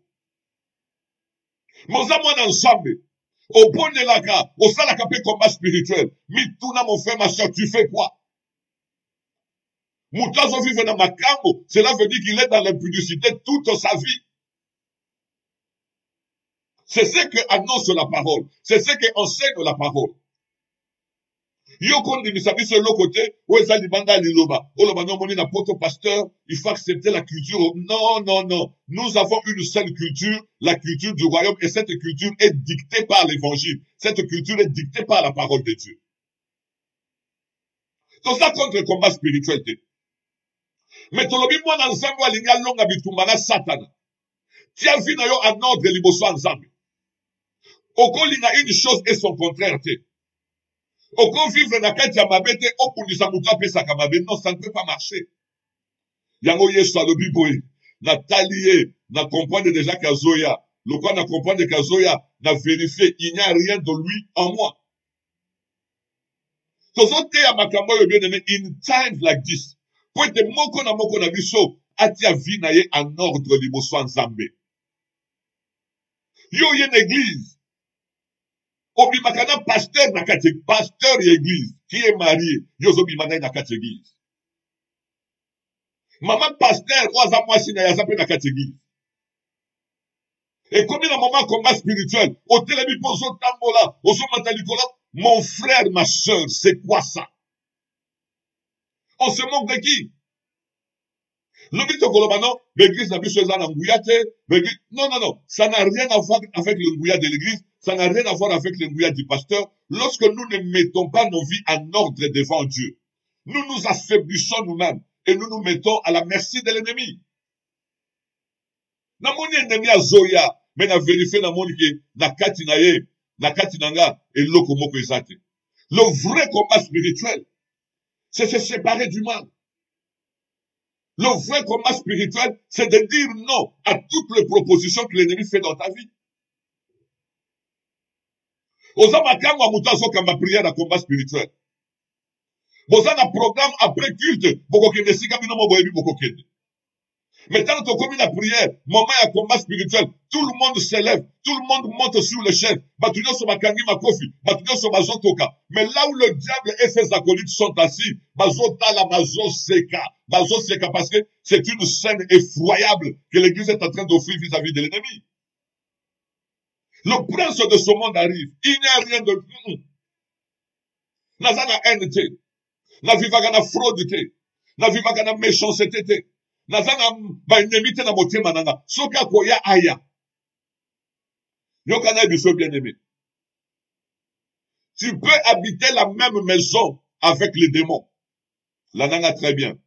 Moza mwana ensemble. Au bon de la gare, au salaka pe combat spirituel. Mituna mon frère, ma soeur, tu fais quoi? Moutazo vive dans ma cambo, cela veut dire qu'il est dans l'impudicité toute sa vie. C'est ce que annonce la parole. C'est ce que enseigne la parole. Yo kondi misabi sur l'autre côté, où est-ce libanda liloba? Oloba non moni na poto pasteur, il faut accepter la culture. Non, non, non. Nous avons une seule culture, la culture du royaume, et cette culture est dictée par l'évangile. Cette culture est dictée par la parole de Dieu. Donc ça contre le combat spirituel. Mais tolobi mwana nzambe alinga longa bitumba na satana. Tia vi na yo en ordre liboso nzambe. Okolinga une chose et son contraire te. Oko vivre na kati ya mabete opundisa mutu apesaka mabe. Non, ça ne peut pas marcher. Yango Yesu alobi boye. Na taliye, na comprendre déjà kazoya. Lokwa na comprendre kazoya, na vérifier, il n'y a rien de lui en moi. Tozo te ya makambo yo bien aimé, in times like this. Po ete moko na biso, atia vi na ye en ordre liboso nzambe. Yo ye l'église. Obimakana pasteur na kati pasteur et église qui est marié yozo bimana na kati église. Maman pasteur oza mwasi na yazape na kati église. Et comme il y a un moment combat spirituel, au télébi pozo tambola, au somatalikola, mon frère, ma soeur, c'est quoi ça? On se moque de qui? L'objet de Kolobano, l'église n'a plus besoin d'engouillate, non, non, non, ça n'a rien à voir avec l'engouillade de l'église, ça n'a rien à voir avec l'engouillade du pasteur. Lorsque nous ne mettons pas nos vies en ordre devant Dieu, nous nous affaiblissons nous-mêmes et nous nous mettons à la merci de l'ennemi. Na moni ennemi a zoya, mais na vérifié na moni ke na kati na ye, na kati nanga, et loko moko ezate. Le vrai combat spirituel, c'est se séparer du mal. Le vrai combat spirituel, c'est de dire non à toutes les propositions que l'ennemi fait dans ta vie. Oza makango amutazo kamba prière à combat spirituel. Boza na programme après culte, boko kende sika bino mo boyebi boko kende. Mais tant qu'on commune la prière, moment à combat spirituel, tout le monde s'élève, tout le monde monte sur le chef. Batunion sur Makangi Makofi, Batunion sur Mazotoka. Mais là où le diable et ses acolytes sont assis, Bazota la Bazoseka, Bazoseka, parce que c'est une scène effroyable que l'église est en train d'offrir vis-à-vis de l'ennemi. Le prince de ce monde arrive. Il n'y a rien de... Nazana haine, na vivagana fraude, na vivagana méchanceté, nazana ba ennemi te na motema nanga soka koya aya yokana biso bien aimé. Tu peux habiter la même maison avec les démons. La nanga très bien.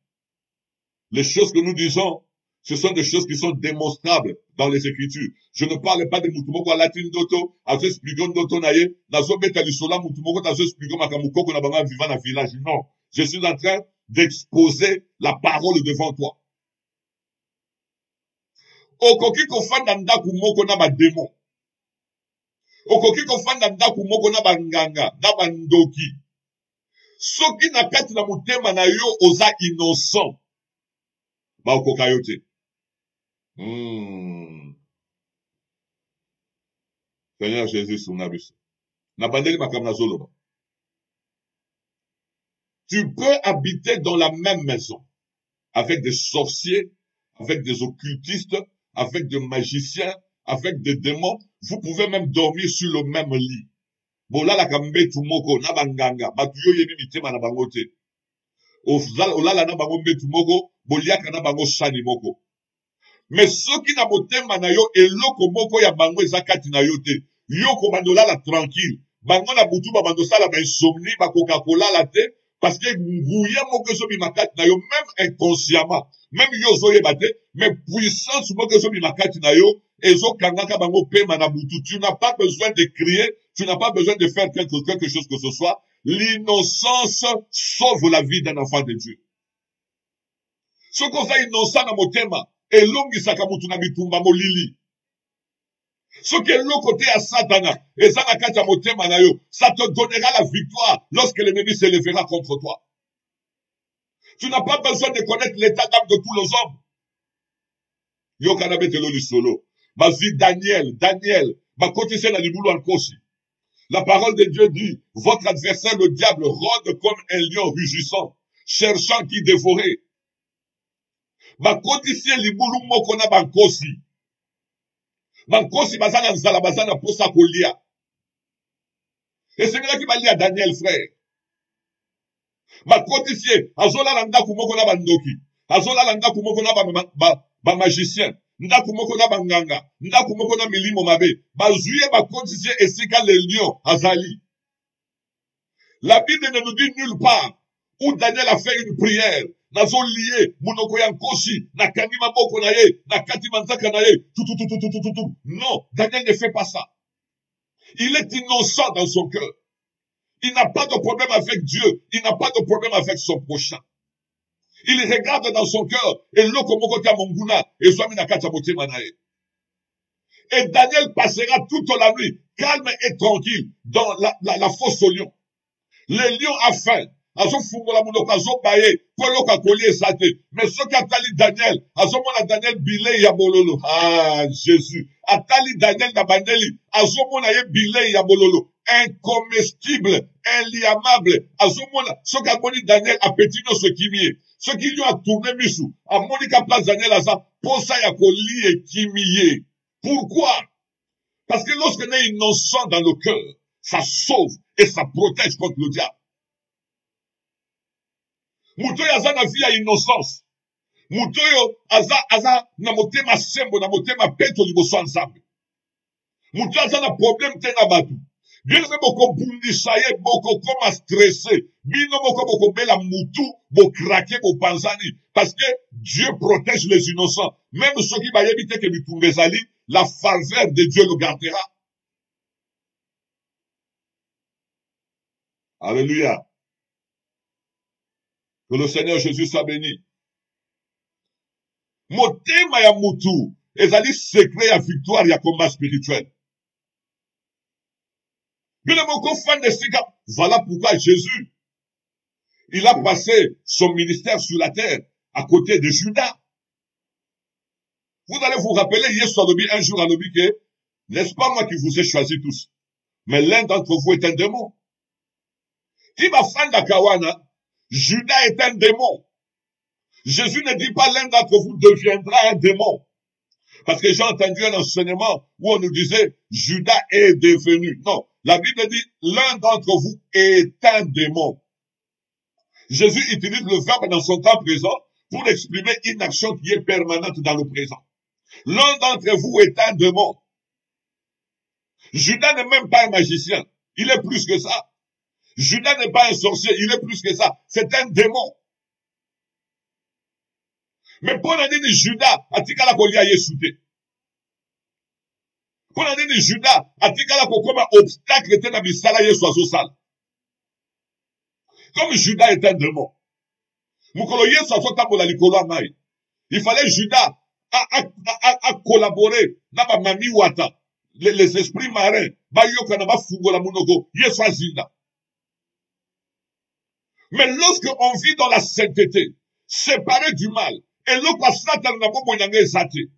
Les choses que nous disons, ce sont des choses qui sont démonstrables dans les Écritures. Je ne parle pas de mutumoko à latin doto, à ce expliquant doto naye, nazo beta lisola mutumoko, à ce expliquant makamukoko na banga vivant na village. Non. Je suis en train d'exposer la parole devant toi. Okoki kofanda ndaku moko na ba démon. Okoki kofanda ndaku moko na ba nganga, na ba ndoki. Soki na kati na mutema na yo oza innocent. Ba okoka yo te. Seigneur Jésus sunabis. Na bandeli makamna zoloba. Tu peux habiter dans la même maison. avec des sorciers, avec des occultistes, avec des magiciens, avec des démons. Vous pouvez même dormir sur le même lit. Bolala kambe tumoko na banganga, batuyo yebi mitema na bangote. Olala na bango mbetu moko, boliaka na bango shani moko. Mais ceux qui na motema na yo eloko moko ya bango ezakati na yo te. Yo komandolala tranquille. Bango na butu ba bandosala ba insomnie ba Coca-Cola la te parce que nguya moko so bimakati na yo même inconsciemment. Même yo zo yebate, mais puissance moko so bimakati na yo ezo kangaka bango pema na butu. Tu n'as pas besoin de crier, tu n'as pas besoin de faire quelque chose que ce soit. L'innocence sauve la vie d'un enfant de Dieu. Ce qu'on fait innocent na motema, elongisaka mutu na bitumba molili. Ce qui est l'autre côté à Satana, et ça ça te donnera la victoire lorsque l'ennemi se lèvera contre toi. Tu n'as pas besoin de connaître l'état d'âme de tous les hommes. Yo kanabe telo li solo. Vas-y Daniel, ma côté c'est la libulu en kosi. La parole de Dieu dit, votre adversaire le diable rôde comme un lion rugissant, cherchant qui dévorer. Ma côté c'est libulu mokona bankosi. Bankosi bazana nzala bazana posa kolia. Et c'est là qui va lire Daniel, frère. Bakotisie, azola landa kumoko na bandoki. Azola landa kumoko na ba magicien. Nda kumoko na banganga. Nda kumoko na milimo mabe. Bazuye bakotisie esika le lion azali. La Bible ne nous dit nulle part où Daniel a fait une prière. Nazo lié, munoko yankoshi, na kanima boko na ye, na katimanzaka na ye, tout. Non, Daniel ne fait pas ça. Il est innocent dans son cœur. Il n'a pas de problème avec Dieu. Il n'a pas de problème avec son prochain. Il regarde dans son cœur, et l'okomokota monguna, et soit minakata manae. Et Daniel passera toute la nuit, calme et tranquille, dans la fosse au lion. Le lion a faim. Azo fungola munoko azo baye, koloka kolie sate. Mais ce qu'atali Daniel, azo mona Daniel bile ya bololo. Ah, Jésus. Atali Daniel na bandeli, azo mona ye bile ya bololo. Incomestible, inliamable. Azo mona, ce qu'a Daniel appétit no ce kimie. Ce qui lui a tourné misu, a Monica place Daniel aza, posa ya koli et kimie. Pourquoi? Parce que lorsqu'on est innocent dans le cœur, ça sauve et ça protège contre le diable. Mutoyo aza na vie ya innocence. Mutoyo aza na motema sembo, na motema peto liboso nzambe. Mutoyo aza na problème te na batu. Bien que boko bundisa ye, boko koma stressé. Bino boko bela mutu, bo craquer, bo panzani. Parce que Dieu protège les innocents. Même ceux qui va éviter que bitumbezali, la faveur de Dieu le gardera. Alléluia. Que le Seigneur Jésus soit béni. Motema ya mutu, ezali secret ya victoire ya combat spirituel. Voilà pourquoi Jésus, il a passé son ministère sur la terre à côté de Judas. Vous allez vous rappeler, un jour à l'obi que, n'est-ce pas moi qui vous ai choisi tous, mais l'un d'entre vous est un démon. Qui m'a fait d'Akawana? Judas est un démon. Jésus ne dit pas l'un d'entre vous deviendra un démon. Parce que j'ai entendu un enseignement où on nous disait Judas est devenu. Non, la Bible dit l'un d'entre vous est un démon. Jésus utilise le verbe dans son temps présent pour exprimer une action qui est permanente dans le présent. L'un d'entre vous est un démon. Judas n'est même pas un magicien. Il est plus que ça. Judas n'est pas un sorcier, il est plus que ça. C'est un démon. Mais pour l'année de Judas, atikala kolia yesute. Pour l'année de Judas, atikala kokoma obstacle était na bisala yesu azosala. Comme Judas est un démon. Mukolo yesu azotambola likolo amai. Il fallait Judas à collaborer na ba mami wata. Les esprits marins, ba yoka na ba fungola munoko, yesu azinda. Mais lorsque on vit dans la sainteté, séparé du mal, et l'autre Satan n'a pas moyen de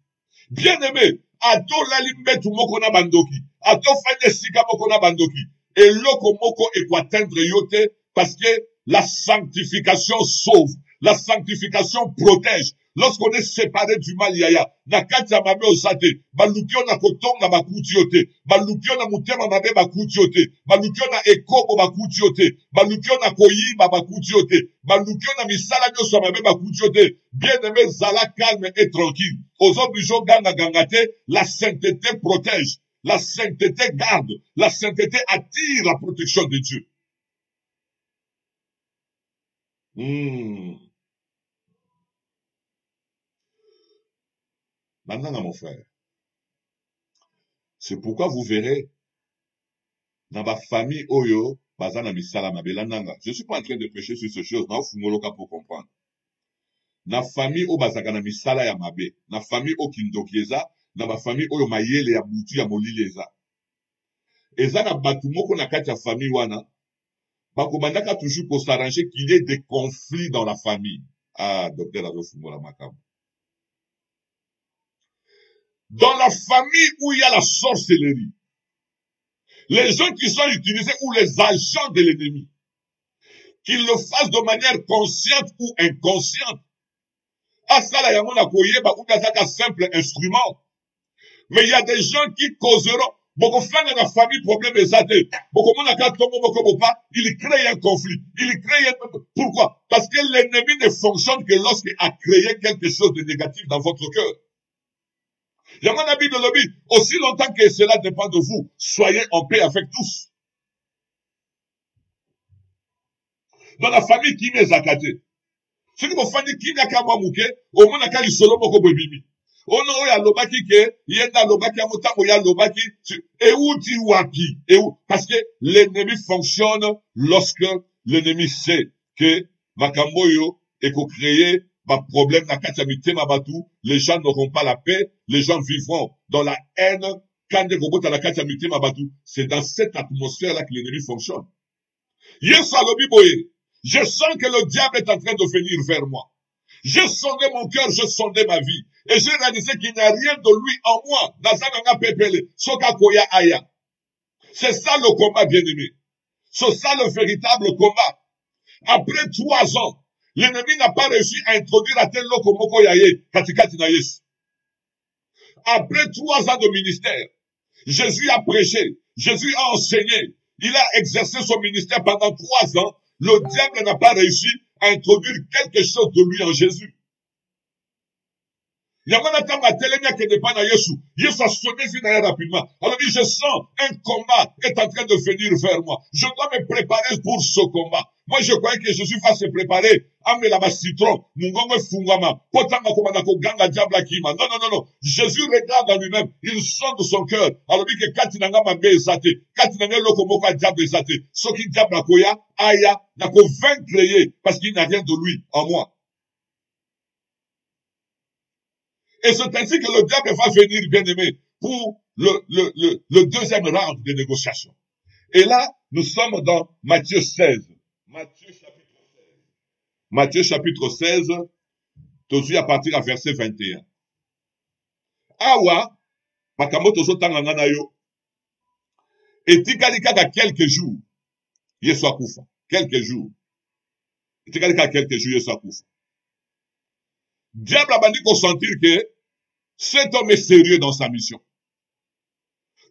bien aimé, ato lalimbetu moko na bandoki, ato fende sika moko na bandoki, et l'autre moko eko atteindre yote, parce que la sanctification sauve, La sanctification protège. Lorsqu'on est séparé du mal, yaya, na kati ya mabe osate, balukio na kotonga bakuti yote, balukio na mutema mabe bakuti yote, balukio na ekobo bakuti yote, balukio na koyiba bakuti yote, balukio na misala nyoso mabe bakuti yote. Bien-aimé, zala calme et tranquille. Aux hommes du jour, ganga gangate, la sainteté protège, la sainteté garde, la sainteté attire la protection de Dieu. Maintenant, mon frère, c'est pourquoi vous verrez dans ma famille Oyo, Bazana Misala Mabelananga. Je ne suis pas en train de prêcher sur ces choses, non, Fumoloka pour comprendre. Na famille o Bazagana Misala ya Mabe, na famille o Kindokieza, na ma famille Oyo Mayele ya Boutu ya Molileza. Eza na batumoko na kati ya famille wana, bakobandaka toujours pour s'arranger qu'il y ait des conflits dans la famille. Ah, docteur Azo Fumola Makam. Dans la famille où il y a la sorcellerie, les gens qui sont utilisés ou les agents de l'ennemi, qu'ils le fassent de manière consciente ou inconsciente. Ah, ça, là, yamona koyeba ou un simple instrument. Mais il y a des gens qui causeront, beaucoup de dans la famille, problème est zate. Beaucoup de gens il crée un conflit. Il crée un... Pourquoi? Parce que l'ennemi ne fonctionne que lorsqu'il a créé quelque chose de négatif dans votre cœur. Yamana Bible le dit, aussi longtemps que cela dépend de vous, soyez en paix avec tous. Dans la famille qui m'est zakate. Ce qui me fait qui n'a qu'à moi mouke, au moins n'a qu'à lui solo moko bebimi. Oh non, ya lobaki ke, yenda lobaki amutango ya lobaki, et où tu waki, et où, parce que l'ennemi fonctionne lorsque l'ennemi sait que makamboyo est co-créé, ma problème n'a qu'à t'habiter ma batou, les gens n'auront pas la paix, les gens vivront dans la haine, quand des robots à la qu'à t'habiter ma batou, c'est dans cette atmosphère-là que l'ennemi fonctionne. Yes, alobi boye. Je sens que le diable est en train de venir vers moi. J'ai sondé mon cœur, j'ai sondé ma vie. Et j'ai réalisé qu'il n'y a rien de lui en moi. C'est ça le combat, bien-aimé. C'est ça le véritable combat. Après 3 ans, l'ennemi n'a pas réussi à introduire à tel lokomoko yaye, katikati na Yesu. Après 3 ans de ministère, Jésus a prêché, Jésus a enseigné, il a exercé son ministère pendant 3 ans. Le diable n'a pas réussi à introduire quelque chose de lui en Jésus. Yamana tanga telemia qui n'est pas na Yesu. Yesu a sonné rapidement. Alors dit, je sens un combat est en train de venir vers moi. Je dois me préparer pour ce combat. Moi, je croyais que Jésus va se préparer. Amela ba citron, mungongo fungama, potanga komanda ko ganga diable kima. Non, non, non, non. Jésus regarde en lui-même. Il sonde son cœur. Alors dit que kati nanga ma bezate, kati nanga loko moko diable zate. Soki diable koya, aya, na ko vaincre parce qu'il n'a rien de lui en moi. Et c'est ainsi que le diable va venir, bien aimé, pour le deuxième round de négociation. Et là, nous sommes dans Matthieu 16. Matthieu chapitre 16, tout de suite à partir à verset 21. Awa, makamoto sotanga ngana yo. Et tikalika da quelques jours, Yesu akufa. Quelques jours. Et tikalika quelques jours, Yesu akufa. Diable a bandit qu'on sentir que cet homme est sérieux dans sa mission.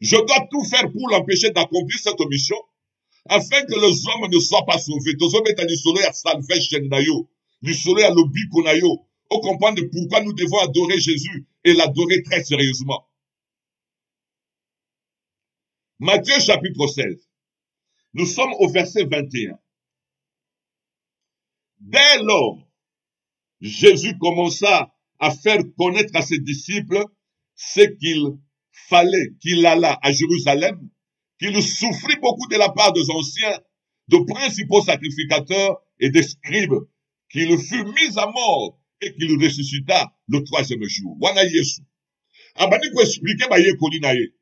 Je dois tout faire pour l'empêcher d'accomplir cette mission, afin que les hommes ne soient pas sauvés. Tous hommes est à l'isolé à salvation nayo, l'isolé à l'obiko nayo. On comprend pourquoi nous devons adorer Jésus et l'adorer très sérieusement. Matthieu chapitre 16. Nous sommes au verset 21. Dès lors, Jésus commença à faire connaître à ses disciples ce qu'il fallait qu'il allât à Jérusalem, qu'il souffrit beaucoup de la part des anciens, de principaux sacrificateurs et des scribes, qu'il fut mis à mort et qu'il ressuscita le 3e jour. Wana Yesu. Abani ko expliquer ba ye kolina ye.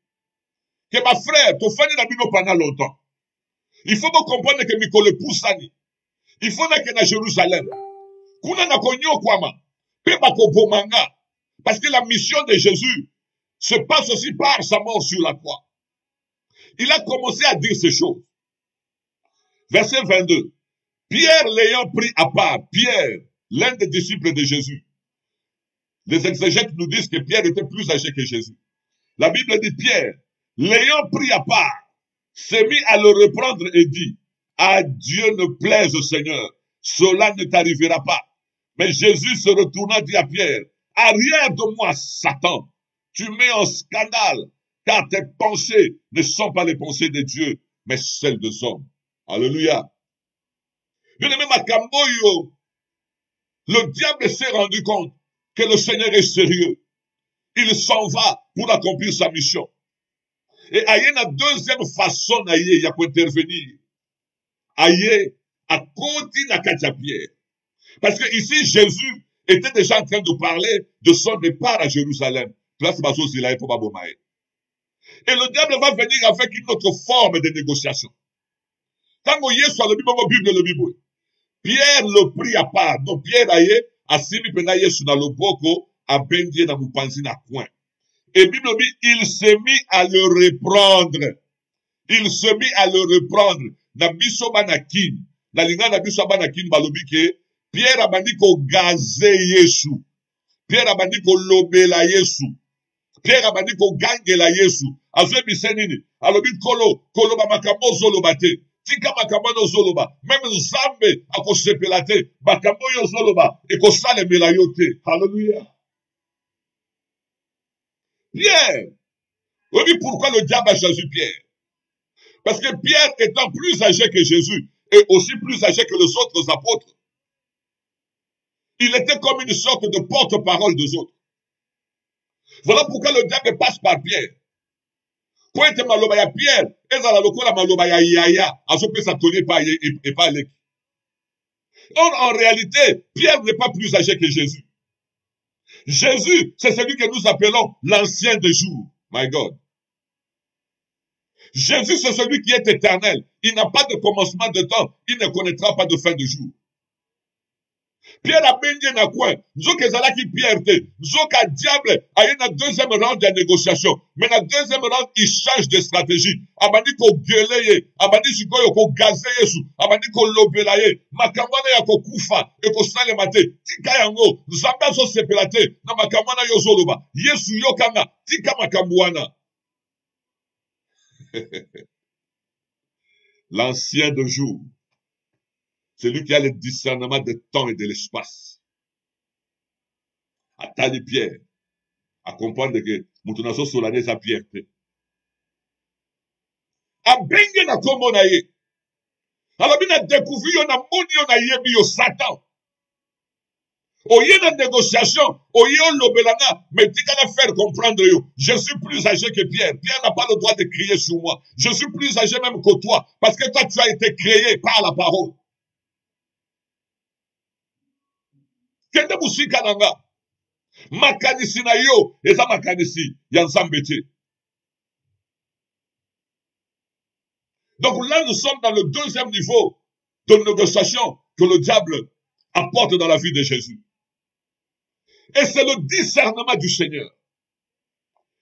Que ma frère, to fani na bino pendant longtemps. Il faut comprendre que mikole poussani. Il faut na que na Jérusalem. Kuna na konyo kwama. Parce que la mission de Jésus se passe aussi par sa mort sur la croix. Il a commencé à dire ces choses. Verset 22. Pierre l'ayant pris à part, Pierre, l'un des disciples de Jésus. Les exégètes nous disent que Pierre était plus âgé que Jésus. La Bible dit Pierre, l'ayant pris à part, s'est mis à le reprendre et dit, à Dieu ne plaise, Seigneur, cela ne t'arrivera pas. Mais Jésus se retourna dit à Pierre, arrière de moi, Satan, tu mets en scandale, car tes pensées ne sont pas les pensées de Dieu, mais celles des hommes. Alléluia. Bien-aimé Makamboyo, le diable s'est rendu compte que le Seigneur est sérieux. Il s'en va pour accomplir sa mission. Et il y a une deuxième façon il y a pour intervenir. Aïe, à côté de Pierre. Parce que ici, Jésus était déjà en train de parler de son départ à Jérusalem. Et le diable va venir avec une autre forme de négociation. Quand on y est sur le Bible, Pierre le prit à part. Donc Pierre aïe, a simi pena Yesu na loboko, a bendie na mupanzi na coin. Et Bible dit, il s'est mis à le reprendre. Il se mit à le reprendre. Na biso banakin. Na linga na biso banakin balobi ke, Pierre a bandi ko gaze Yesu. Pierre a bandi ko lobela Yesu. Pierre a bandi ko gangela Yesu. Azwe bisenini. Alobi kolo ba makambo zolobate. Tika makambo no zoloba. Même Nzambe ako sepelate. Makambo yo zoloba. Eko sale melayote. Hallelujah. Pierre. On dit pourquoi le diable a choisi Pierre. Parce que Pierre étant plus âgé que Jésus et aussi plus âgé que les autres apôtres, il était comme une sorte de porte-parole des autres. Voilà pourquoi le diable passe par Pierre. Pointe maloba ya Pierre, ezala lokola maloba ya Yaya, azope sa toli et pas Lek. Or, en réalité, Pierre n'est pas plus âgé que Jésus. Jésus, c'est celui que nous appelons l'ancien des jours. My God. Jésus, c'est celui qui est éternel. Il n'a pas de commencement de temps. Il ne connaîtra pas de fin de jour. Pierre a benye na quoi? Nous kezala qui Pierre te. Nous ka diable a une deuxième round de négociation. Mais la deuxième round, il change de stratégie. Abandi ko gueuleye. Abandi sikoyo ko gaze Yesu. Abandi ko lobelaye. Makamwana ya ko kufa. E ko sale mate. Tika yango. Zamba so sepelate. Na makamwana yo zoloba. Yesu yokanga. Tika makamwana. L'ancien de jour. Celui qui a le discernement du temps et de l'espace. À tali Pierre. À comprendre que Moutonaso Solane sa Pierre. A bengue na komo na ye. Alors bien a découvert yon a moni yon a yebi yo Satan. Oye na négociation, oye on lobelana, mais tu qu'à faire comprendre yo. Je suis plus âgé que Pierre. Pierre n'a pas le droit de crier sur moi. Je suis plus âgé même que toi, parce que toi tu as été créé par la parole. Kende musika nanga. Makanisi na yo, eza makanisi, Nzambe te. Donc là, nous sommes dans le deuxième niveau de négociation que le diable apporte dans la vie de Jésus. Et c'est le discernement du Seigneur.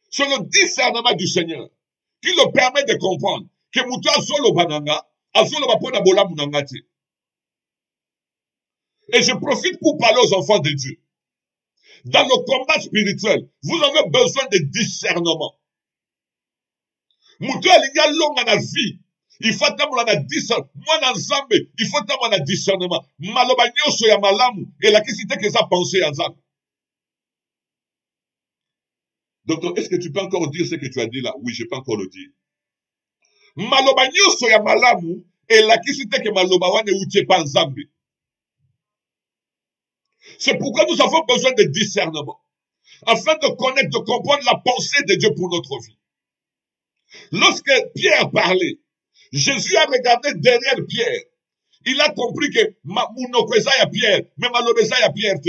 C'est le discernement du Seigneur qui le permet de comprendre que Moutou azolo bananga, azolo bapona bola munanga te. Et je profite pour parler aux enfants de Dieu. Dans le combat spirituel, vous avez besoin de discernement. Moutou alinga longa na vie. Il faut avoir un discernement. Moi, dans Nzambe, il faut avoir un discernement. Maloba nyoso ya malamu, et la kisite que ça pensé à Nzambe. Docteur, est-ce que tu peux encore dire ce que tu as dit là? Oui, je peux encore le dire. Maloba nyoso ya malamu, et la kisite que maloba wane uche pa Nzambe. C'est pourquoi nous avons besoin de discernement. Afin de connaître, de comprendre la pensée de Dieu pour notre vie. Lorsque Pierre parlait, Jésus a regardé derrière Pierre. Il a compris que Mounokweza ya Pierre, mais Malobeza ya Pierre.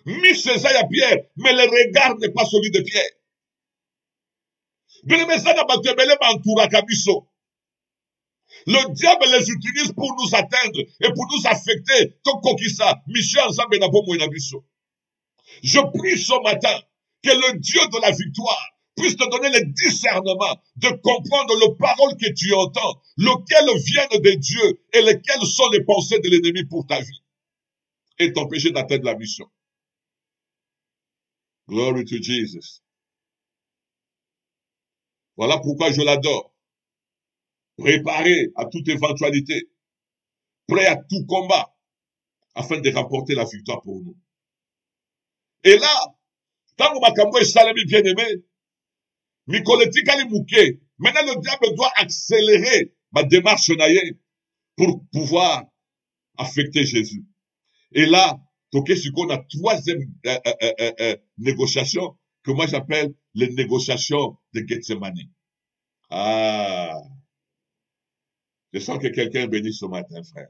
Miseza ya Pierre, mais le regard n'est pas celui de Pierre. Le diable les utilise pour nous atteindre et pour nous affecter. Je prie ce matin que le Dieu de la victoire puisse te donner le discernement de comprendre les paroles que tu entends, lesquelles viennent de Dieu et lesquelles sont les pensées de l'ennemi pour ta vie. et t'empêcher d'atteindre la mission. Glory to Jesus. Voilà pourquoi je l'adore. Préparé à toute éventualité, prêt à tout combat, afin de remporter la victoire pour nous. Et là, tant que Makambo est salami bien-aimé, Mikoletikali Mouké, maintenant le diable doit accélérer ma démarche pour pouvoir affecter Jésus. Et là, Toké Suko, on a troisième négociation que moi j'appelle les négociations de Gethsemane. Ah, je sens que quelqu'un est béni ce matin, frère.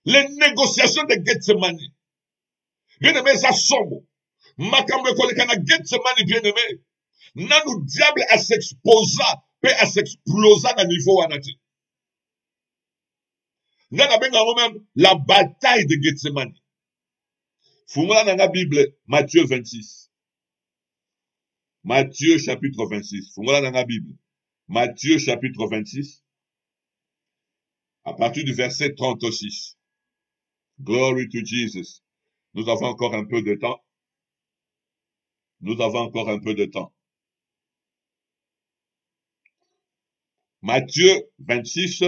Les négociations de Gethsemane. Bien-aimé, ça somme. Makambo kolekana Gethsemane, bien-aimé. Nanu diable à s'exposa, peut à s'exploser à niveau anati. Nana benga même la bataille de Gethsemane. Fumala dans la Bible, Matthieu 26. Matthieu chapitre 26. Fumala dans la Bible. Matthieu chapitre 26. À partir du verset 36. Glory to Jesus. Nous avons encore un peu de temps. Nous avons encore un peu de temps. Matthieu 26,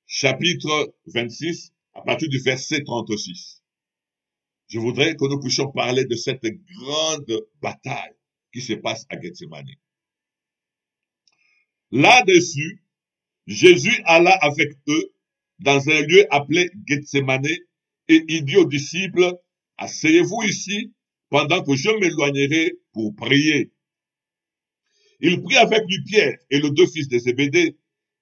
chapitre 26, à partir du verset 36. Je voudrais que nous puissions parler de cette grande bataille qui se passe à Gethsemane. Là-dessus, Jésus alla avec eux dans un lieu appelé Gethsemane et il dit aux disciples, asseyez-vous ici pendant que je m'éloignerai pour prier. Il prit avec lui Pierre et les deux fils de Zébédée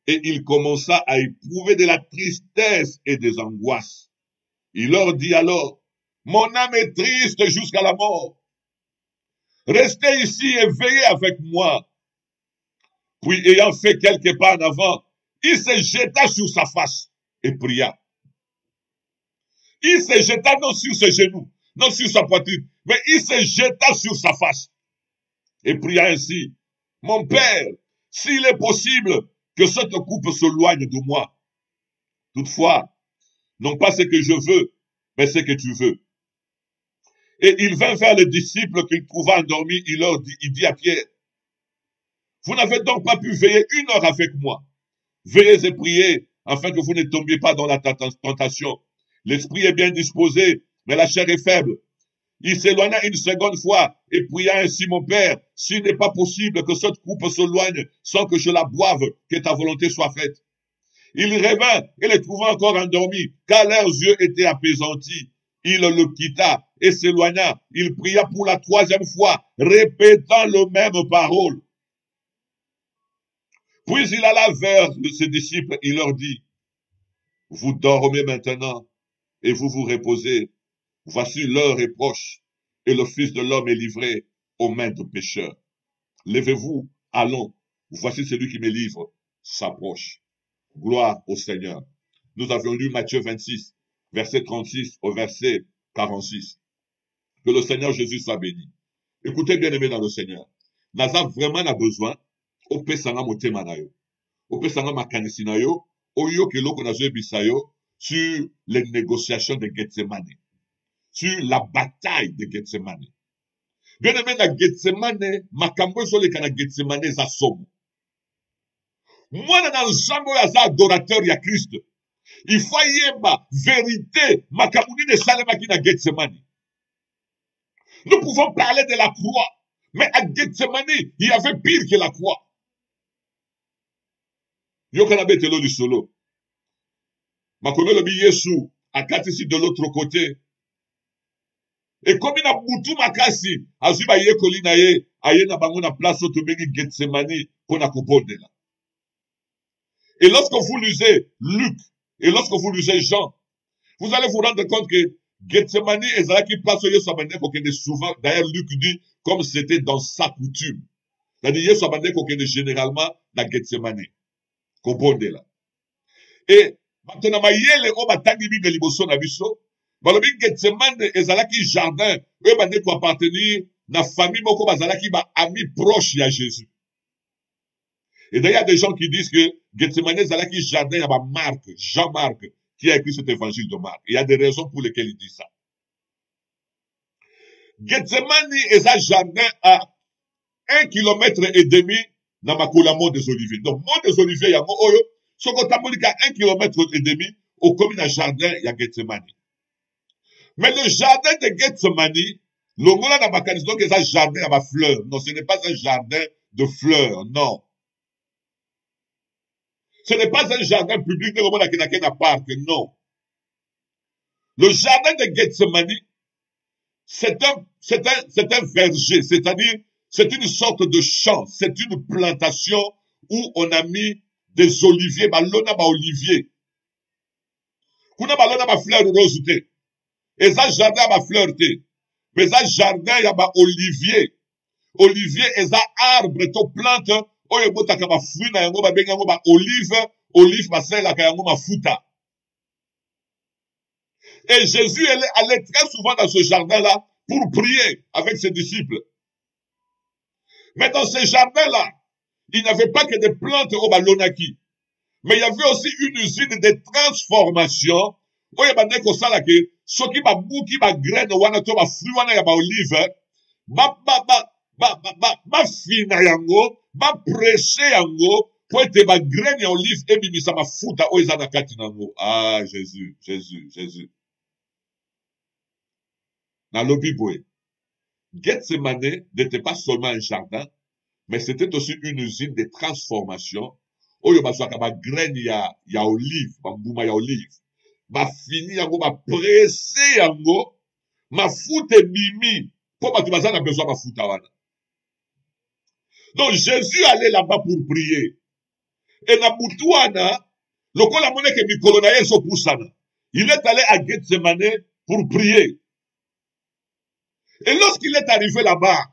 et il commença à éprouver de la tristesse et des angoisses. Il leur dit alors, mon âme est triste jusqu'à la mort. Restez ici et veillez avec moi. Puis ayant fait quelques pas en avant, il se jeta sur sa face et pria. Il se jeta non sur ses genoux, non sur sa poitrine, mais il se jeta sur sa face et pria ainsi. Mon Père, s'il est possible que cette coupe s'éloigne de moi. Toutefois, non pas ce que je veux, mais ce que tu veux. Et il vint vers les disciples qu'il trouva endormis, il dit à Pierre, vous n'avez donc pas pu veiller 1 heure avec moi. Veillez et priez, afin que vous ne tombiez pas dans la tentation. L'esprit est bien disposé, mais la chair est faible. Il s'éloigna une seconde fois et pria ainsi, mon Père, s'il n'est pas possible que cette coupe s'éloigne sans que je la boive, que ta volonté soit faite. Il revint et les trouva encore endormis, car leurs yeux étaient apaisantis. Il le quitta et s'éloigna. Il pria pour la 3e fois, répétant le même parole. Puis il alla vers ses disciples, il leur dit, vous dormez maintenant et vous vous reposez. Voici l'heure est proche et le Fils de l'homme est livré aux mains de pécheurs. Levez-vous, allons. Voici celui qui me livre s'approche. Gloire au Seigneur. Nous avions lu Matthieu 26, verset 36 au verset 46. Que le Seigneur Jésus soit béni. Écoutez, bien-aimés dans le Seigneur. Naza vraiment a besoin. Ope sanga motema na yo. Ope sanga makanisi na yo. Oyo keloko na zo bisayo sur les négociations de Gethsemane. Sur la bataille de Gethsemane. Bien-aimé na Gethsemane, makambo ezoleka na Gethsemane za somo. Mwana na nzambe oyo aza adorateur ya Christ. Il faut yeba vérité makambo nini esalemaki na Gethsemane. Nous pouvons parler de la croix, mais à Gethsemane, il y avait pire que la croix. Yokana betelo du solo. Makono lobi Yesu akatisi de l'autre côté. Et comme il a boutou makasi, azuba ye kolina ye, aye na bango na place otobengi Gethsemane pona kubondela. Et lorsque vous lisez Luc, et lorsque vous lisez Jean, vous allez vous rendre compte que Gethsemane ezalaki place oyo Yesu abandaki kokende souvent. D'ailleurs, Luc dit comme c'était dans sa coutume. C'est-à-dire Yesu abandaki kokende généralement na Gethsemane. Kobondela. Et maintenant mayele o batangi Bible liboso na biso, balobi Gethsemane ezalaki jardin oyo bande ko appartenir na famille moko bazalaki ba amis proches ya Jésus. Et d'ailleurs, il y a des gens qui disent que Gethsemane ezalaki jardin ya ba Marc, Jean-Marc, qui a écrit cet évangile de Marc. Il y a des raisons pour lesquelles il dit ça. Gethsemane est un jardin à 1,5 km dans ma mont des Oliviers. Donc, mont des Oliviers, il y a oyo, ce qu'on t'a dit qu'à 1,5 km au commune à jardin, il y a Gethsemane. Mais le jardin de Gethsemane, le mot là dans ma canison, c'est un jardin à ma fleur. Non, ce n'est pas un jardin de fleurs, non. Ce n'est pas un jardin public de Romain Akenakena Park, non. Le jardin de Gethsemane, c'est un verger, c'est-à-dire, c'est une sorte de champ, c'est une plantation où on a mis des oliviers, balona ba olivier. Kuna balona ba fleur rose te. Et ça jardin ba fleur te. Mais ça jardin ya ba olivier. Olivier et ça arbre to plante, oyo botaka ba fruit na yango ba benga yango ba olive ba sela ka yango mafuta. Et Jésus allait très souvent dans ce jardin-là pour prier avec ses disciples. Mais dans ce jardin-là, il n'y avait pas que des plantes au balonaki. Mais il y avait aussi une usine de transformation. Où il y avait des ça là que ceux qui bouki graine wana to ba fruit wana ya ba olive, ba fina yango, ba pressé yango pour être ba graine ya olive et bimisa mafuta o ezana kati nango. Ah Jésus. Dans le Bible, Gethsemane n'était pas seulement un jardin, mais c'était aussi une usine de transformation. Oyo bazwaka ba graine ya olive, ba mbuma ya olive. Ba fini yango, ba pressé yango, mafuta mimi, pour batu baza na besoin mafuta wana. Donc Jésus allait là-bas pour prier. Et na butu wana, lokola moneke mikolo na yeso pusana. Il est allé à Gethsemane pour prier. Et lorsqu'il est arrivé là-bas,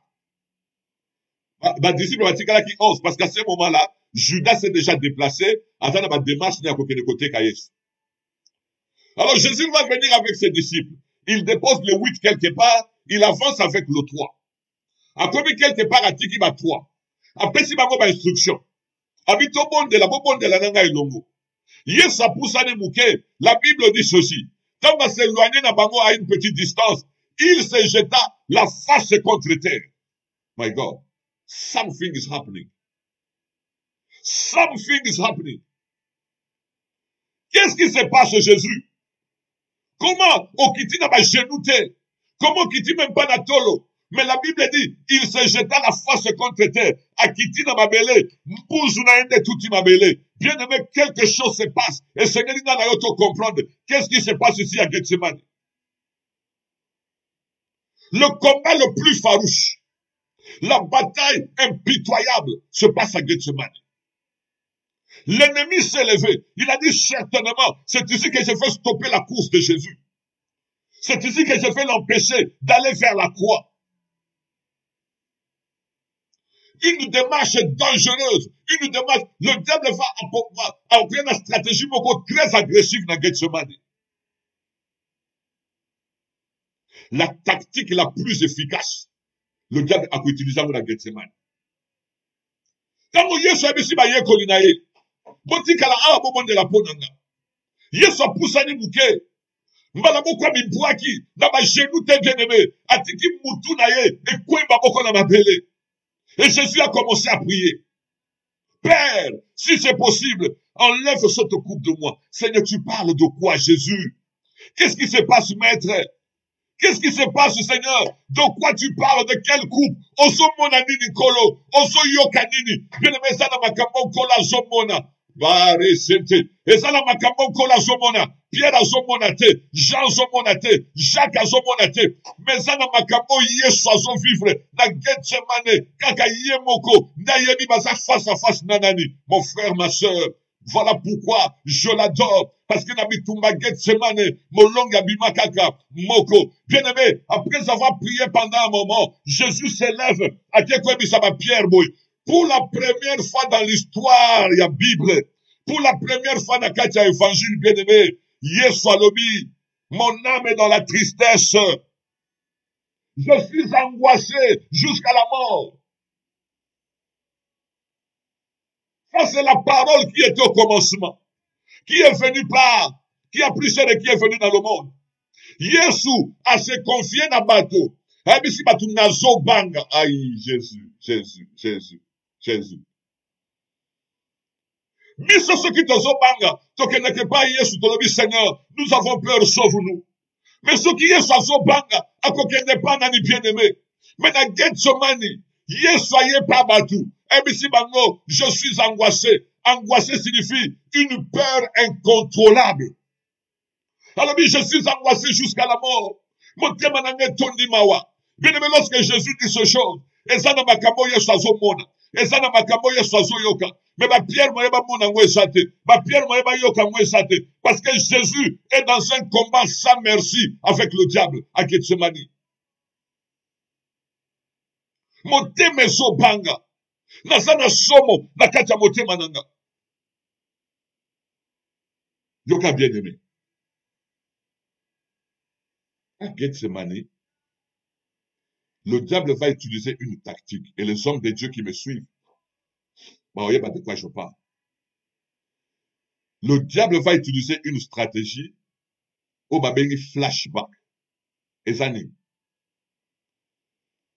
ma disciple Batikala qui ose, parce qu'à ce moment-là, Judas s'est déjà déplacé, attendant ma démarche à côté de côté Kaïs. Alors Jésus va venir avec ses disciples. Il dépose le 8 quelque part, il avance avec le 3. Après, quelque part, à Tiki va 3. Après, si ma instruction. Habito bon de la nanga ilongo. Yes, ça pousse à mouké. La Bible dit ceci. Quand on va s'éloigner na bango à une petite distance, il se jeta la face contre terre. My God. Something is happening. Something is happening. Qu'est-ce qui se passe, Jésus? Comment Okiti n'a pas genouté? Comment Okiti même pas na tolo? Mais la Bible dit, il se jeta la face contre terre. Akiti n'a pas belé. Mpouzou na ende touti ma belé. Bien aimé, quelque chose se passe. Et Seigneur, il n'a pas comprendre. Qu'est-ce qui se passe ici à Gethsemane? Le combat le plus farouche, la bataille impitoyable se passe à Gethsemane. L'ennemi s'est levé. Il a dit certainement, c'est ici que je vais stopper la course de Jésus. C'est ici que je vais l'empêcher d'aller vers la croix. Une démarche dangereuse, une démarche, le diable va opérer une stratégie beaucoup très agressive dans Gethsemane. La tactique la plus efficace, le diable a utilisé dans Gethsemane. Quand on y est sur ABC, il y a Kolinae. Botikala a moment de la ponanga. Yesu apusani muke. Mbala moko mibwaki. Na ba genou te bien aimé. Atiki mutu na ye. Et kwe mbako na mabele. Et Jésus a commencé à prier. Père, si c'est possible, enlève cette coupe de moi. Seigneur, tu parles de quoi, Jésus? Qu'est-ce qui se passe, maître? Qu'est-ce qui se passe, Seigneur? De quoi tu parles? De quelle coupe? Ozo mona nini kolo. Ozo yoka nini. Bien aimé, ça na makambo kola zomona. Bare sente. Et ça na makambo kola zomona. Pierre azomona te. Jean azomona te. Jacques azomona te. Mais ça na makambo yesu azo vivre. Na Gethsemane. Kaka yemoko. Na yebi baza face à face nanani. Mon frère, ma sœur. Voilà pourquoi je l'adore. Parce que Nabitumba Gethsemane, Molonga Bimakaka, Moko. Bien aimé, après avoir prié pendant un moment, Jésus s'élève à Pierre Boy. Pour la première fois dans l'histoire, il y a Bible. Pour la première fois dans le évangile, bien aimé, Yesu Alobi, mon âme est dans la tristesse. Je suis angoissé jusqu'à la mort. Ça, c'est la parole qui était au commencement, qui est venue par qui a plus cher et qui est venu dans le monde. Yesu a se confié dans bateau. Abisi batu nazo banga. Aïe, Jésus, Jésus, Jésus, Jésus. Biso ceux qui tozo banga, toke neke pas Yesu tolobi Seigneur, nous avons peur, sauve-nous. Mais ceux qui Yesu azo banga, à koke ne pas nani bien-aimé. Mais na Gethsemane, Yesu aye pas batou. Abisi bango, je suis angoissé. Angoissé signifie une peur incontrôlable. Alors, je suis angoissé jusqu'à la mort. Bien-aimé, lorsque Jésus dit ce chose, mais Pierre parce que Jésus est dans un combat sans merci avec le diable à Gethsemane. Motema ezobanga. Naza na somo na kati ya motema nanga. Yoka bien-aimé. À Gethsemane, le diable va utiliser une tactique. Et les hommes de Dieu qui me suivent, bah, voyez pas de quoi je parle. Le diable va utiliser une stratégie au babengi flashback. Et années.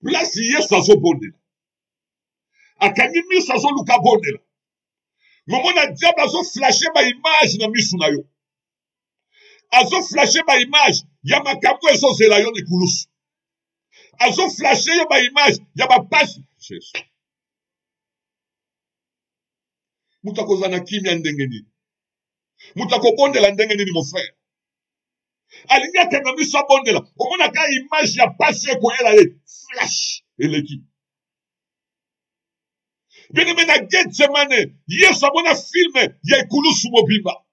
Place Yesu azobondela. Akangi miso azoluka bondela. Momona diable azo flasher ba image na miso na yo. Azo flasher ba image ya makambo ezozela yo likulusu. Azo flasher yo ba image ya ba page Jésus. Mutako zana kimya ndenge nini? Mutako bondela ndenge nini mon frère? Alinga kenga miso bondela. Omona ka image ya page koyela ye flash eleki. Bien-aimé na Gethsemane, Yesu amona filme ya ikulusu mobimba.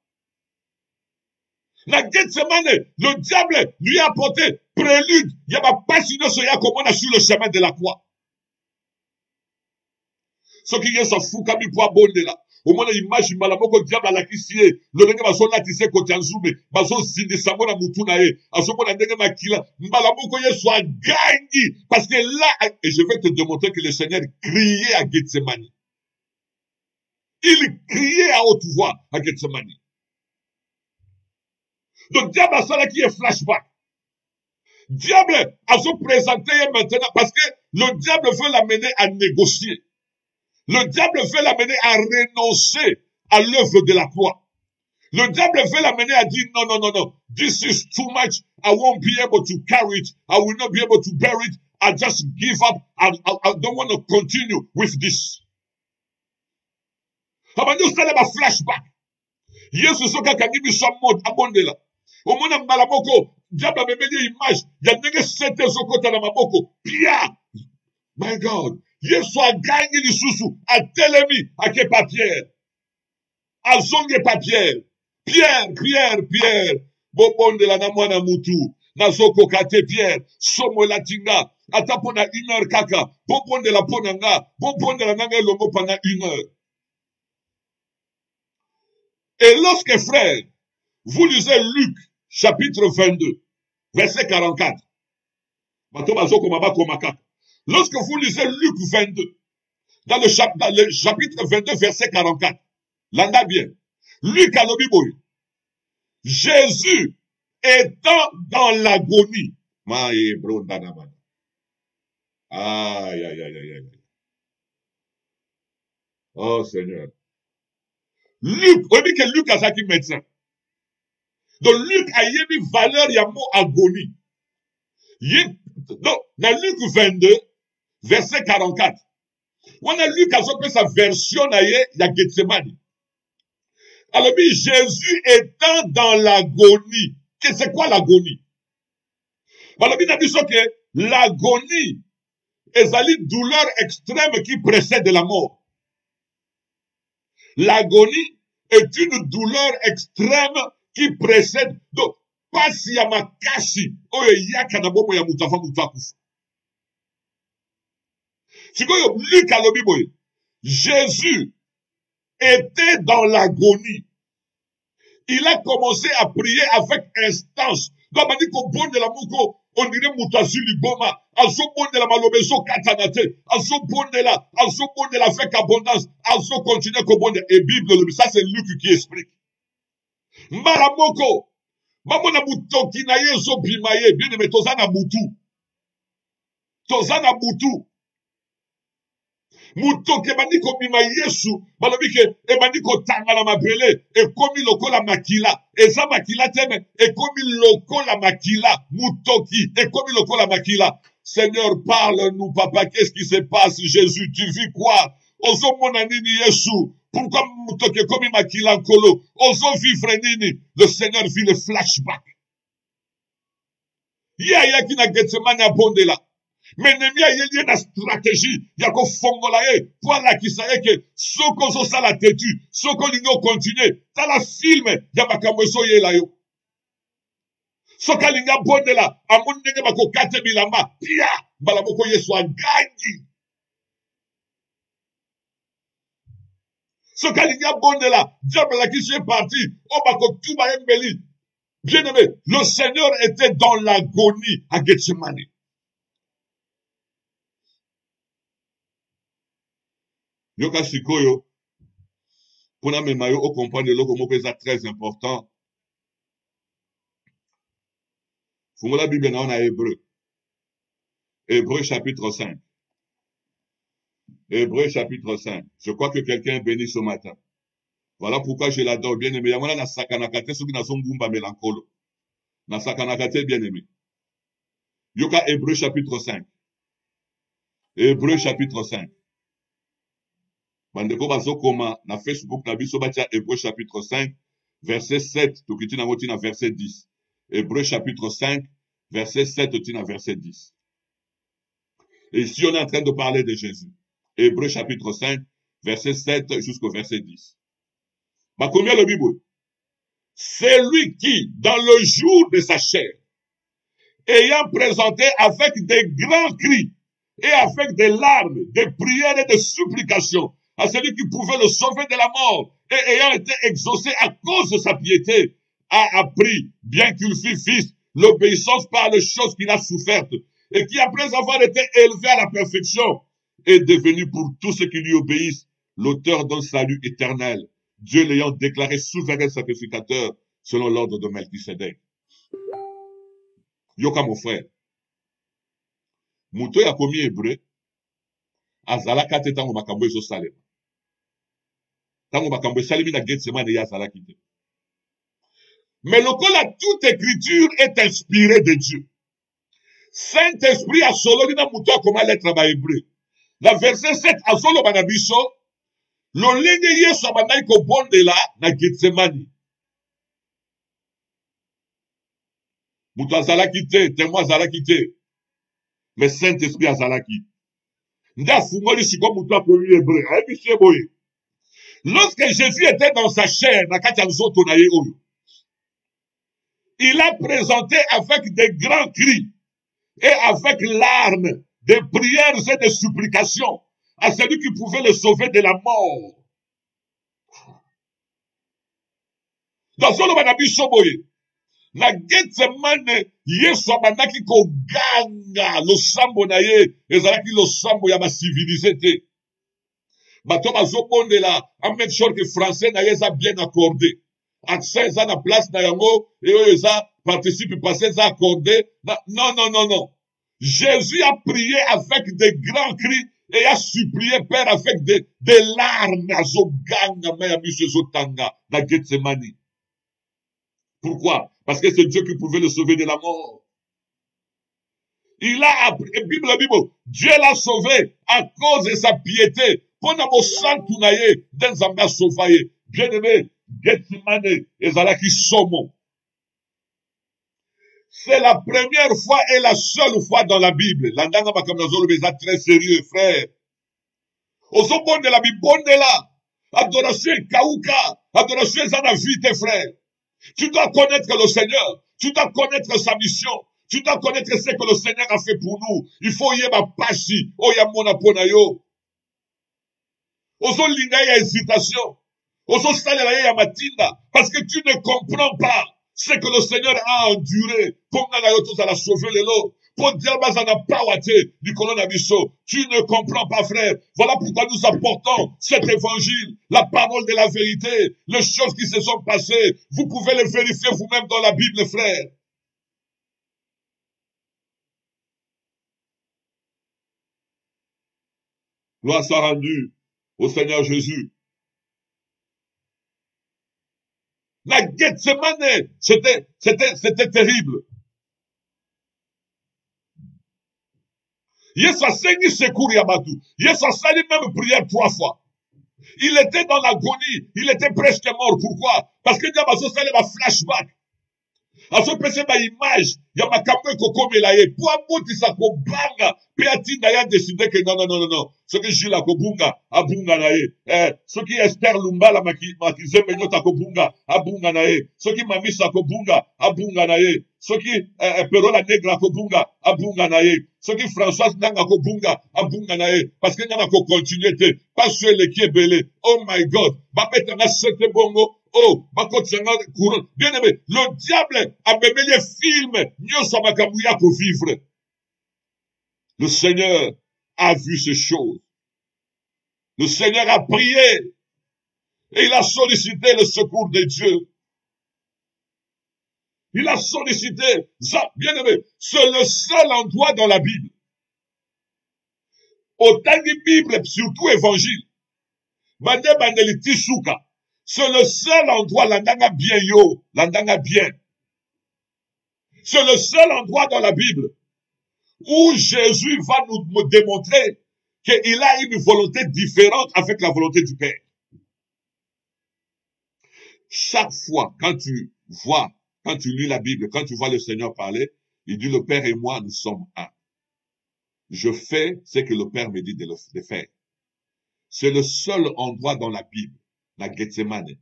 Na Gethsemane, le diable lui a apporté prélude. Il y a pas passionné sur sur le chemin de la croix. Ce qui est s'en fout comme il peut abonder là. Au moins, l'image, malamoko diable à la kissier. Le nègre va son là, tissé côté Anzoumé. Bazo zindi samona mutunae. Azomona nègre makila. Malamoko ye soit gagné. Parce que là, et je vais te démontrer que le Seigneur criait à Gethsemane. Il criait à haute voix à Gethsemane. Donc, diable a ça qui est flashback. Diable a se présenté maintenant parce que le diable veut l'amener à négocier. Le diable veut l'amener à renoncer à l'œuvre de la croix. Le diable veut l'amener à dire non, non, non, non. This is too much. I won't be able to carry it. I will not be able to bear it. I just give up. I don't want to continue with this. Abandon ça là flashback. Yesu soka kangibi somod abondela. Omona malamoko diable a mené image. Ya nenge sete zokota na maboko. Pia. My God. Yesu a gagné lisusu. A telemi. A ke pa Pierre. A zonge pa Pierre. Pierre. Bobondela na mwana mutu. Na zoko kate Pierre. Somo latinga. Ata pona 1 heure kaka. Bobondela pona nga. Bobondela nanga longo pendant 1 heure. Et lorsque, frère, vous lisez Luc, chapitre 22, verset 44. Lorsque vous lisez Luc 22, dans le chapitre 22, verset 44, l'anda bien. Luc a le Bible. Jésus étant dans l'agonie. Aïe. Oh Seigneur. Luc, on dit que Luc a ça qui médecin. Donc Luc a eu une valeur, il y a mot agonie. Donc, dans Luc 22, verset 44, on a Luc a fait sa version, il y a Gethsemane. Alors, Jésus étant dans l'agonie. C'est quoi l'agonie? Alors, il a dit que l'agonie est une douleur extrême qui précède la mort. L'agonie est une douleur extrême qui précède. Donc, pas si y a ma kashi, oye yaka na bomo ya mutafa mutakufa. Si vous Luc a le Bible, Jésus était dans l'agonie. Il a commencé à prier avec instance. Donc, on dit qu'au bon de la mouko, on dirait moutazu liboma, azo bon de la malobezo katanate, azo bon de la avec abondance, azo continuer qu'au bon de, et Bible, ça c'est Luc qui explique. Malamoko, Mamona mutoki na ye zo bimaye, bien aimé, tozana butu. Tozana butu. Mutoki ebandi kobima Yesu, balobi ke ebandi kotanga na mabele, ekomi lokola makila. Eza makila teme, ekomi lokola makila. Mutoki, ekomi lokola makila. Seigneur, parle-nous, papa, qu'est-ce qui se passe, Jésus, tu vis quoi? Ozo monanini Yesu, pourquoi mutoki ekomi makila nkolo? Ozo vivre nini? Le Seigneur vit le flashback. Ya ki na Getsemane abondela. Mais Némia yelié na stratégie, yako fongola ye, pour la ki sa ye ke, soko zo sa la tetu, soko lingo continue, ta la filme, ya makamweso ye la yo. Soka linga bondela, amon nenge bako kate bilamba, pia, balamoko Yesu a gangi. Soka linga bondela, diable la ki se parti, o bako tuba embeli. Bien aimé, le Seigneur était dans l'agonie à Gethsemane. Yoka sikoyo, pona memayo o comprendre loko moko eza très important. Fungola Bible na on a Hébreu. Hébreu chapitre 5. Hébreu chapitre 5. Je crois que quelqu'un est béni ce matin. Voilà pourquoi je l'adore, bien aimé. Yamona na sakanakate soki na zongumba melankolo. Na sakanakate, bien aimé. Yoka Hébreu chapitre 5. Hébreu chapitre 5. Bandeko bazokoma na Facebook na biso batia Hébreu chapitre 5 verset 7 tokiti na ngoti na verset 10. Hébreu chapitre 5 verset 7 tokiti na verset 10. Et ici on est en train de parler de Jésus. Hébreu chapitre 5 verset 7 jusqu'au verset 10. Bah combien le Bible? C'est lui qui dans le jour de sa chair ayant présenté avec des grands cris et avec des larmes, des prières et des supplications à celui qui pouvait le sauver de la mort, et ayant été exaucé à cause de sa piété, a appris, bien qu'il fût fils, l'obéissance par les choses qu'il a souffertes, et qui, après avoir été élevé à la perfection, est devenu pour tous ceux qui lui obéissent l'auteur d'un salut éternel, Dieu l'ayant déclaré souverain sacrificateur selon l'ordre de Melchisedec. Yoka mon frère, Mouto ya komi hébreu, azalaka te tango makambo ezo salema. Tango makambo esalemi na Gethsemane ya azalaki te. Mais lokola toute écriture est inspirée de Dieu. Saint-Esprit a sololi na Mouto akoma lettre ba hébreu. La verset 7 azoloba na biso, lolenge Yesu abandaki kobondela na Gethsemane. Mouto azalaki te, témoin azalaki te. Mais Saint-Esprit azalaki. Nda fungoli siko Mouto akomi hébreu. Ayebisi eboye. Lorsque Jésus était dans sa chair, il a présenté avec des grands cris et avec larmes, des prières et des supplications à celui qui pouvait le sauver de la mort. Dans le Manabi Soboye, la Gethsemane, Yesu abandaki ko ganga, le sambo na ye, ezalaki le sambo ya ba civilisé. Bato bazobonde la, en même chose que français na yeza bien accordé. Accent eza na place na yango, et eza participe passé eza accordé. Non, non, non, non. Jésus a prié avec des grands cris et a supplié Père avec des larmes à Zoganga, mais à Monsieur Zotanga, na Gethsemane. Pourquoi? Parce que c'est Dieu qui pouvait le sauver de la mort. Il a appris, et Bible, Dieu l'a sauvé à cause de sa piété. Bien aimé, Gethsemane, ezalaki somo. C'est la première fois et la seule fois dans la Bible. Landanga makamazolo beza très sérieux, frère. Ozobonde la bibonde la. Adoration kauka. Adoration ezana vite, frère. Tu dois connaître le Seigneur. Tu dois connaître sa mission. Tu dois connaître ce que le Seigneur a fait pour nous. Il faut y avoir pashi. Oyamona ponayo. Ozo linga ya hésitation. Ozo salela ya matinda. Parce que tu ne comprends pas. ce que le Seigneur a enduré pour nous à la sauver les lots. Pour dire, tu ne comprends pas, frère. Voilà pourquoi nous apportons cet évangile, la parole de la vérité, les choses qui se sont passées. Vous pouvez les vérifier vous-même dans la Bible, frère. Gloire soit rendue au Seigneur Jésus. La Gethsemane, c'était terrible. Yesu asengi secours ya batu. Yesu asali même prière 3 fois. Il était dans l'agonie. Il était presque mort. Pourquoi? Parce que Dieu sali ma flashback. Azopesa ba image ya makambo ekokomela ye po abotisa kobanga pe atinda ya décider que non soki Jules akobunga abunga na ye soki Esther Lumbala makizembe nyota akobunga abunga na ye soki Mamisa akobunga abunga na ye soki Perola Negra akobunga abunga na ye soki Françoise Nanga akobunga abunga na ye parce que nyama ko continuer te pas sur le qui est belé. Oh my God ba petanga sete bongo. Oh, bien aimé, le diable a même les films, pour vivre. Le Seigneur a vu ces choses. Le Seigneur a prié et il a sollicité le secours de Dieu. Il a sollicité, bien aimé, c'est le seul endroit dans la Bible. Autant de Bible, surtout Évangile. C'est le seul endroit, l'andanga bien yo, l'andanga bien. C'est le seul endroit dans la Bible où Jésus va nous démontrer qu'il a une volonté différente avec la volonté du Père. Chaque fois, quand tu lis la Bible, quand tu vois le Seigneur parler, il dit le Père et moi, nous sommes un. Je fais ce que le Père me dit de faire. C'est le seul endroit dans la Bible, la Gethsemane.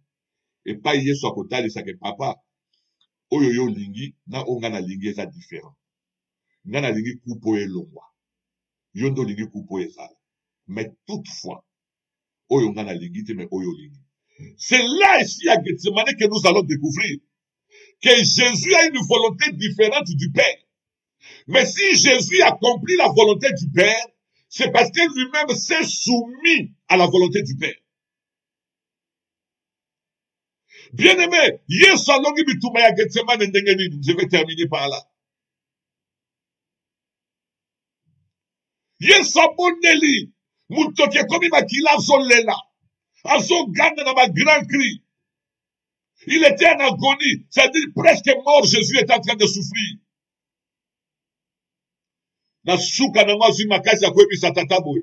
Et pas hier soit côté de ça que papa, oyoyo lingi, na ongana lingi est différent. Ngana lingi kupo e longwa. Yondo lingi kupo e sala. Mais toutefois, oyo ngana lingi te mais oyo lingi. C'est là ici à Gethsemane que nous allons découvrir que Jésus a une volonté différente du Père. Mais si Jésus accomplit la volonté du Père, c'est parce que lui-même s'est soumis à la volonté du Père. Bien-aimé, je vais terminer par là. Yesaboneli, mutoke komi makila zolela, azo ganda na ma grand cri. Il était en agonie, c'est-à-dire presque mort, Jésus est en train de souffrir. Na suka na mazu makasi akwebi satataboy.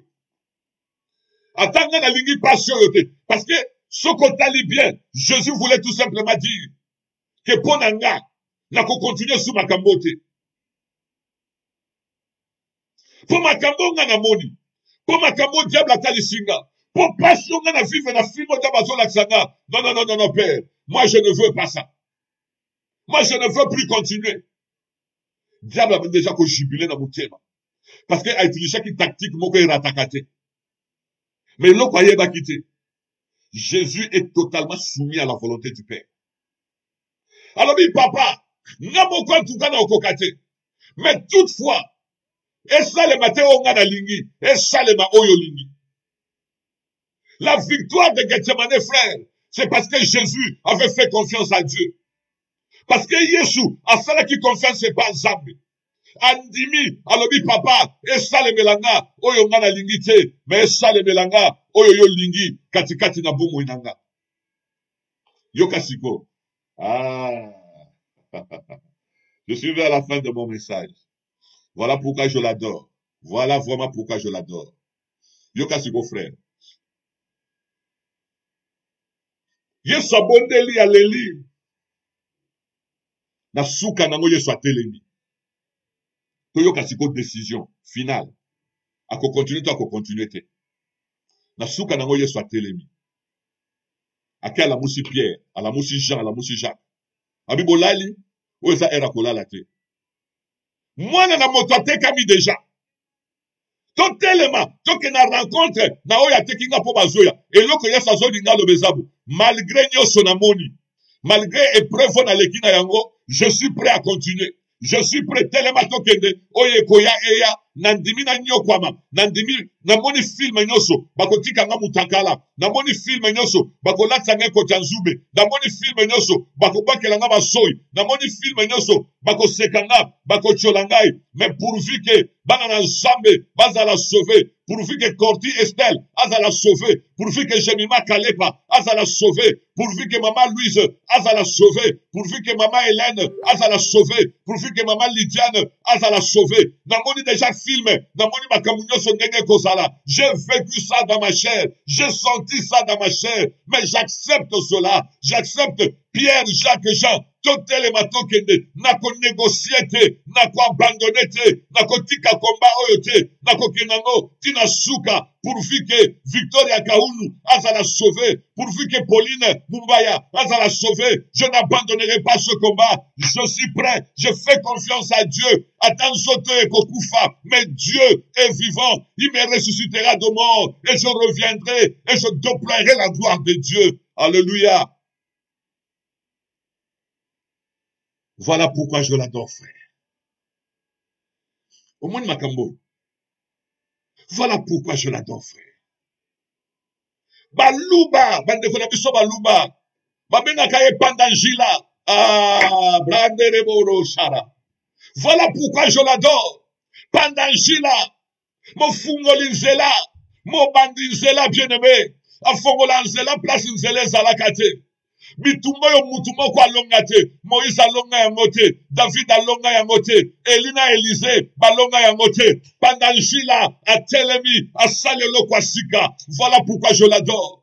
Atanga na lingi passion yote, parce que ce qu'on t'a bien, Jésus voulait tout simplement dire que Ponanga n'a qu'à continuer sous ma cambote. Pour ma cambo na moni, pour ma cambo diable atali singa, pour passion na vivre na film d'Amazon l'axanga. Non, Père. Moi, je ne veux pas ça. Moi, je ne veux plus continuer. Diable a déjà qu'au jubilé dans mon thème. Parce qu'il a utilisé une tactique, moko et ratakate. Mais l'eau croyait pas quitter. Jésus est totalement soumis à la volonté du Père. Alors, papa, mais toutefois, et ça le matin on a lingi, et ça le ma oyo lingi. La victoire de Gethsemane, frère, c'est parce que Jésus avait fait confiance à Dieu. Parce que Jésus a fait qui confiance, c'est pas Zambé. Andimi, alobi papa, et ça le melanga, oyo ngana lingi te, mais ça le melanga, oyo yo lingi, katikati na bomo inanga. Yokasiko. Ah. Je suis vers la fin de mon message. Voilà pourquoi je l'adore. Voilà vraiment pourquoi je l'adore. Yokasiko frère. Yesu abondeli ya leli. Na suka nango Yesu atelemi. Toyokasiko décision finale. Ako continue to ako continue te. Na suka nango Yesu atelemi. Ake ala musi Pierre, ala musi Jean, ala musi Jacques. Abi bolali, o eza era kolala te. Mwana na moto atekami deja. Totelema, toke na rencontre, na oya tekinga po bazoya. Eloko Yesu azolinga lobezabu. Malgré nyoso na moni. Malgré épreuve na leki na yango, je suis prêt à continuer. Je suis prêt telema tokende oye koya eya nandimi na nyokwama nandimi namoni film nyoso bakotika nga mutakala namoni film nyoso bakolatsa nga kotanzube namoni film nyoso bakobakela nga basoyi namoni film nyoso bakoseka nga bakochola ngai mais pourvu que bana na nzambe bazala sauver pourvu que Corti Estelle azala sauver pourvu que Jemima Kalepa azala sauver pourvu que maman Louise azala sauver pourvu que maman Hélène azala sauver pourvu que maman Lydiane azala sauver namoni déjà film namoni makambo nyonso ndenge kozala j'ai vécu ça dans ma chair j'ai senti ça dans ma chair mais j'accepte cela j'accepte Pierre Jacques Jean totelema tokende nakonégocie te nakoabandone te nakotika komba oyo te nakokenango tina suka pourvu que Victoria Kaunu azala sauvé pourvu que Pauline Mumbaya azala sauvé je n'abandonnerai pas ce combat je suis prêt je fais confiance à Dieu attends soto et kokufa mais Dieu est vivant il me ressuscitera de mort et je reviendrai et je déploierai la gloire de Dieu alléluia. Voilà pourquoi je l'adore, frère. Au moins Makambo. Voilà pourquoi je l'adore, frère. Baluba, bande konabiso baluba. Babena kaye pandangila. Ah, brande reboro shara. Voilà pourquoi je l'adore. Pandangila. Mo fungoli nzela. Mo bandi nzela bien-aimé. Afongola nzela place nzela zalakate. Bitumba yo mutumba kwa longa te, Moïse alonga yango te, David alonga yango te, Elina Élisée balonga yango te, pendant Jila a telemi a salelo kwa sika. Voilà pourquoi je l'adore.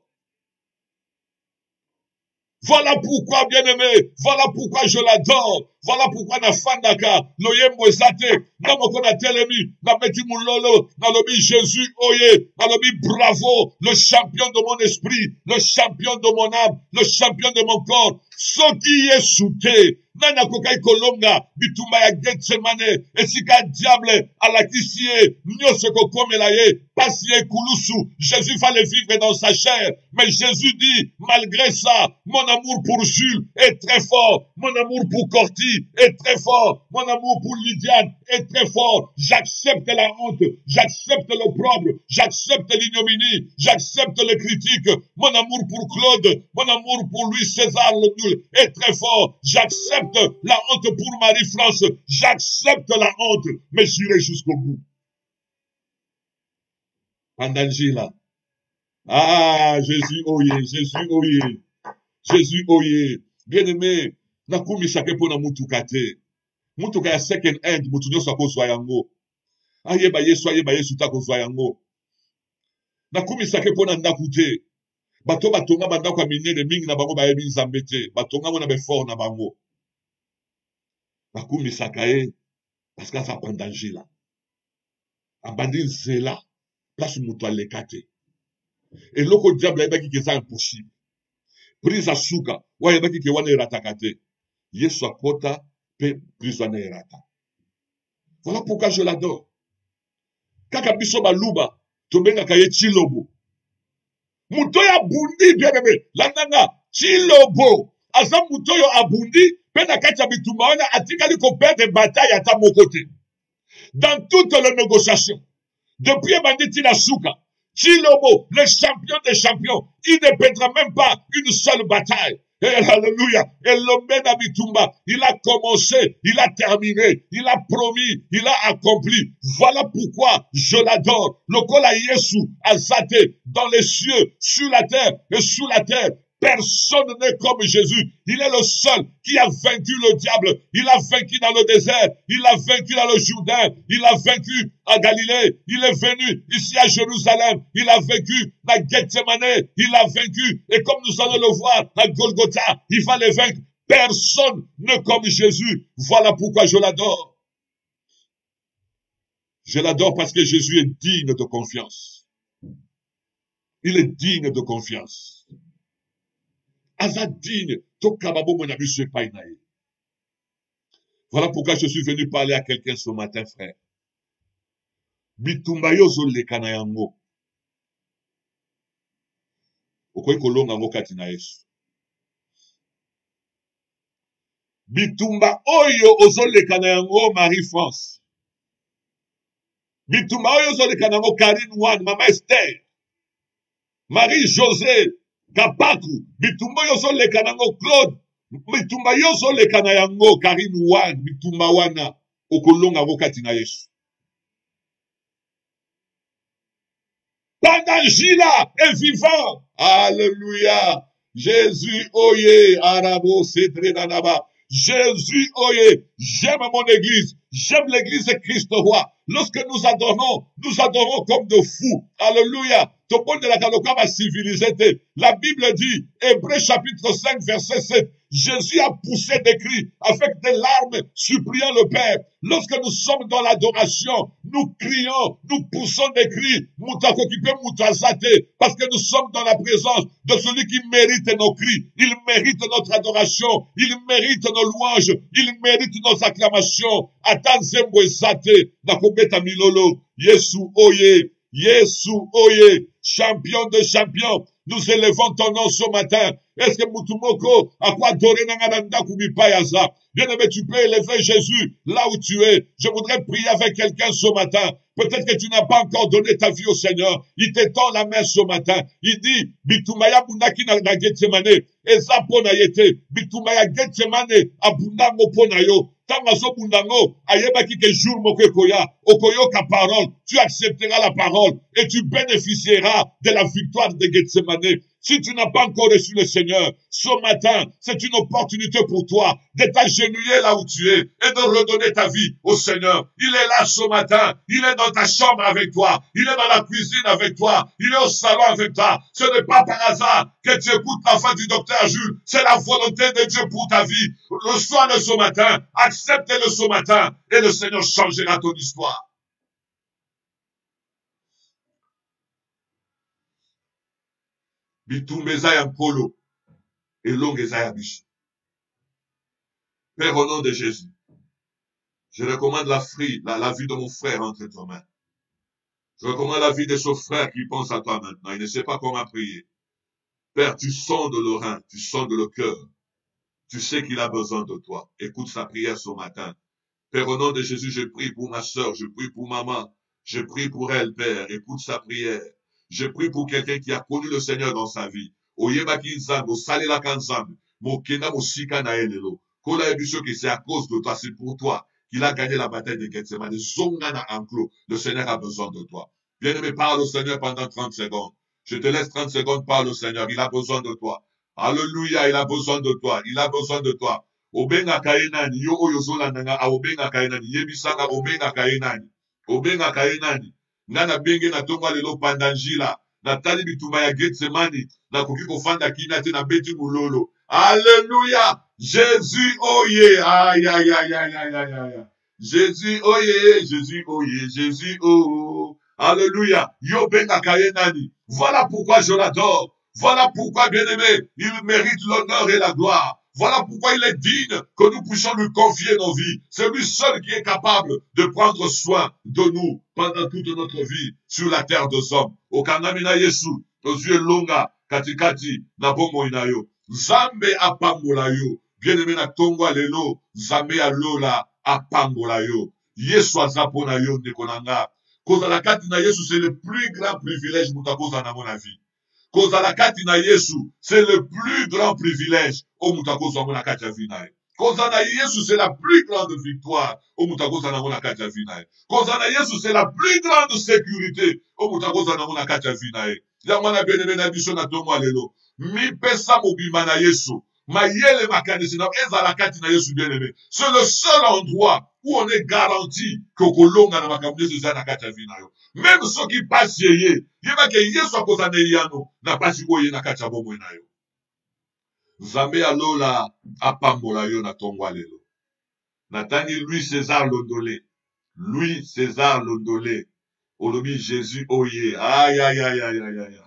Voilà pourquoi, bien-aimé, voilà pourquoi je l'adore. Voilà pourquoi na fandaka, loye mwezate, na moko na telemi, na beti mulolo, na lobi Jésus, oye, na lobi bravo, le champion de mon esprit, le champion de mon âme, le champion de mon corps. Soki est souté, nana kokai kolonga, bitumba ya Getsemane, esika diable, alakisie, nyose kokomelaye, pasie kulusu, Jésus va le vivre dans sa chair. Mais Jésus dit, malgré ça, mon amour pour Jules est très fort, mon amour pour Corti est très fort, mon amour pour Lydiane est très fort. J'accepte la honte, j'accepte l'opprobre, j'accepte l'ignominie, j'accepte les critiques. Mon amour pour Claude, mon amour pour Louis César le Nul est très fort. J'accepte la honte pour Marie-France, j'accepte la honte, mais j'irai jusqu'au bout. Pandangila. Ah, Jésus, oye, Jésus, oye, Jésus, oye. Bien-aimé, nakumi sake pona mutukate. Mutuka ya second hand, mutu nyoso akozwa yango. Ayeba yesu ta kozwa yango. Nakumi sake pona ndaku te. Bato batonga bandako ya minene mingi na bango bayebi nzambe te. Batonga ngo na befort na bango. Nakumi sakaye, parce que ça pandangila. Abandi nzela, place mutu aleka te. Et loko diable ayebaki ke eza impossible. Prise asuka, wa ayebaki ke wana erataka te. Yesu akota, pe prise wana erata. Voilà pourquoi je l'adore. Kaka biso baluba, tobengaka ye Chilobo. Mutoyo abundi bien-aimé, landanga, Chilobo. Aza mutoyo abundi, pe na kati ya bitumba wana atikali ko perdre bataille ata moko te. Dans toutes les négociations, depuis Banditi Nasuka, Chilobo, le champion des champions, il ne perdra même pas une seule bataille. Et alléluia. Et l'homme d'Abitumba, il a commencé, il a terminé, il a promis, il a accompli. Voilà pourquoi je l'adore. Le Kola Yesu a zaté dans les cieux, sur la terre et sous la terre. Personne n'est comme Jésus. Il est le seul qui a vaincu le diable. Il a vaincu dans le désert. Il a vaincu dans le Jourdain. Il a vaincu à Galilée. Il est venu ici à Jérusalem. Il a vaincu à Gethsemane. Il a vaincu. Et comme nous allons le voir à Golgotha, il va les vaincre. Personne n'est comme Jésus. Voilà pourquoi je l'adore. Je l'adore parce que Jésus est digne de confiance. Il est digne de confiance. Azadine, tokababo monabisu epainae. Voilà pourquoi je suis venu parler à quelqu'un ce matin, frère. Bitumba yozo lekana yango. Okoy kolonga ngo kati na Yesu. bitumba oyo ozoleka na yango Marie-France. Bitumba oyo ozoleka na yango Karine Wan, Mama Esther. Marie-José Kapaku, bitumba oyo ozoleka na yango Claude. Bitumba oyo ozoleka na yango Karine Wan, bitumba wana okolonga yango kati na Yesu. Pendant Gila est vivant. Alléluia. Jésus, oye, arabo, cédré danaba. Jésus, oye, j'aime mon église. J'aime l'église de Christ roi. Lorsque nous adorons comme de fous. Alléluia. Tout le monde de la Kalokama civilisé. La Bible dit, Hébreux chapitre 5, verset 7, Jésus a poussé des cris avec des larmes, suppliant le Père. Lorsque nous sommes dans l'adoration, nous crions, nous poussons des cris, parce que nous sommes dans la présence de celui qui mérite nos cris. Il mérite notre adoration, il mérite nos louanges, il mérite nos acclamations. Yesu oye, Yesu oye, champion de champions. Nous élevons ton nom ce matin. Est-ce que Mutumoko a quoi donner nangananda kumipayaza? Bien-aimé, tu peux élever Jésus là où tu es. Je voudrais prier avec quelqu'un ce matin. Peut-être que tu n'as pas encore donné ta vie au Seigneur. Il t'étend la main ce matin. Il dit, Bitumaya Bundaki na Getsemane, Eza pona yete, Bitumaya Getsemane, Abundango ponayo. Tangazo bundango, ayebaki ke jour moko koya, okoyo ka parole, tu accepteras la parole et tu bénéficieras de la victoire de Getsemane. Si tu n'as pas encore reçu le Seigneur, ce matin, c'est une opportunité pour toi de t'agenouiller là où tu es et de redonner ta vie au Seigneur. Il est là ce matin, il est dans ta chambre avec toi, il est dans la cuisine avec toi, il est au salon avec toi. Ce n'est pas par hasard que tu écoutes la voix du docteur Jules, c'est la volonté de Dieu pour ta vie. Reçois-le ce matin, accepte-le ce matin et le Seigneur changera ton histoire. Bitumeza ya nkolo elongeza ya biso. Père, au nom de Jésus, je recommande la vie de mon frère entre tes mains. Je recommande la vie de ce frère qui pense à toi maintenant. Il ne sait pas comment prier. Père, tu sondes le rein, tu sondes le cœur. Tu sais qu'il a besoin de toi. Écoute sa prière ce matin. Père, au nom de Jésus, je prie pour ma sœur, je prie pour maman. Je prie pour elle, Père. Écoute sa prière. Je prie pour quelqu'un qui a connu le Seigneur dans sa vie. Oyebaki nzambe, osalela kanzambe, mokenda mosika na elelo. Kola ebiso que c'est à cause de toi, c'est pour toi qu'il a gagné la bataille de Gethsemane. Zongana enclos, le Seigneur a besoin de toi. Bien-aimé, parle au Seigneur pendant 30 secondes. Je te laisse 30 secondes, parle au Seigneur, il a besoin de toi. Alléluia, il a besoin de toi, il a besoin de toi. Obenga kaenani, yo oyozola nanga, a obenga kaenani, yebisanga obenga kaenani. Obenga kaenani. Nana benge na tonga lelo pandanjila. Natali bitumba ya Getsemani. Na koki kofanda kina te na beti mulolo. Alléluia. Jésus oye. Aïe, aïe, aïe, aïe, aïe, aïe, aïe. Jésus oye. Jésus oye. Jésus oh. Alléluia. Yo benga kayenani. Voilà pourquoi je l'adore. Voilà pourquoi, bien-aimé, il mérite l'honneur et la gloire. Voilà pourquoi il est digne que nous puissions lui confier nos vies. C'est lui seul qui est capable de prendre soin de nous pendant toute notre vie sur la terre des hommes. Okangamina Yesu, aux yeux longa, katikati, na bongo inayo. Zambe apambola yo. Bien-aimé na tongwa lelo, zambe alola apambola yo. Yesu azapona yo nekonanga. Kozala kati na Yesu, c'est le plus grand privilège mutakoza na mon avis. Kozala kati na Yesu, c'est le plus grand privilège au mutakoza na kati ya vinae. Kozala Yesu, c'est la plus grande victoire au mutakoza na kati ya vinae. Kozala Yesu, c'est la plus grande sécurité au mutakoza na kati ya vinae. Yamana bien-aimé na biso na tongo lelo. Mi pesa mobima na Yesu. Mayele makanisi na ezala kati na Yesu bien-aimé. C'est le seul endroit où on est garanti que kolonga na makambo Yesu za na kati ya vinae. Même ceux qui passent yeye, yeba ke Yesu akoza ne yano na pasi koye na kati ya bomwe na yo. Zambe alola apambola yo na tongwa lelo. Natani Louis César Londolé. Louis César Londolé. Olobi Jésus oye. Aïe aïe aïe aïe aïe aïe.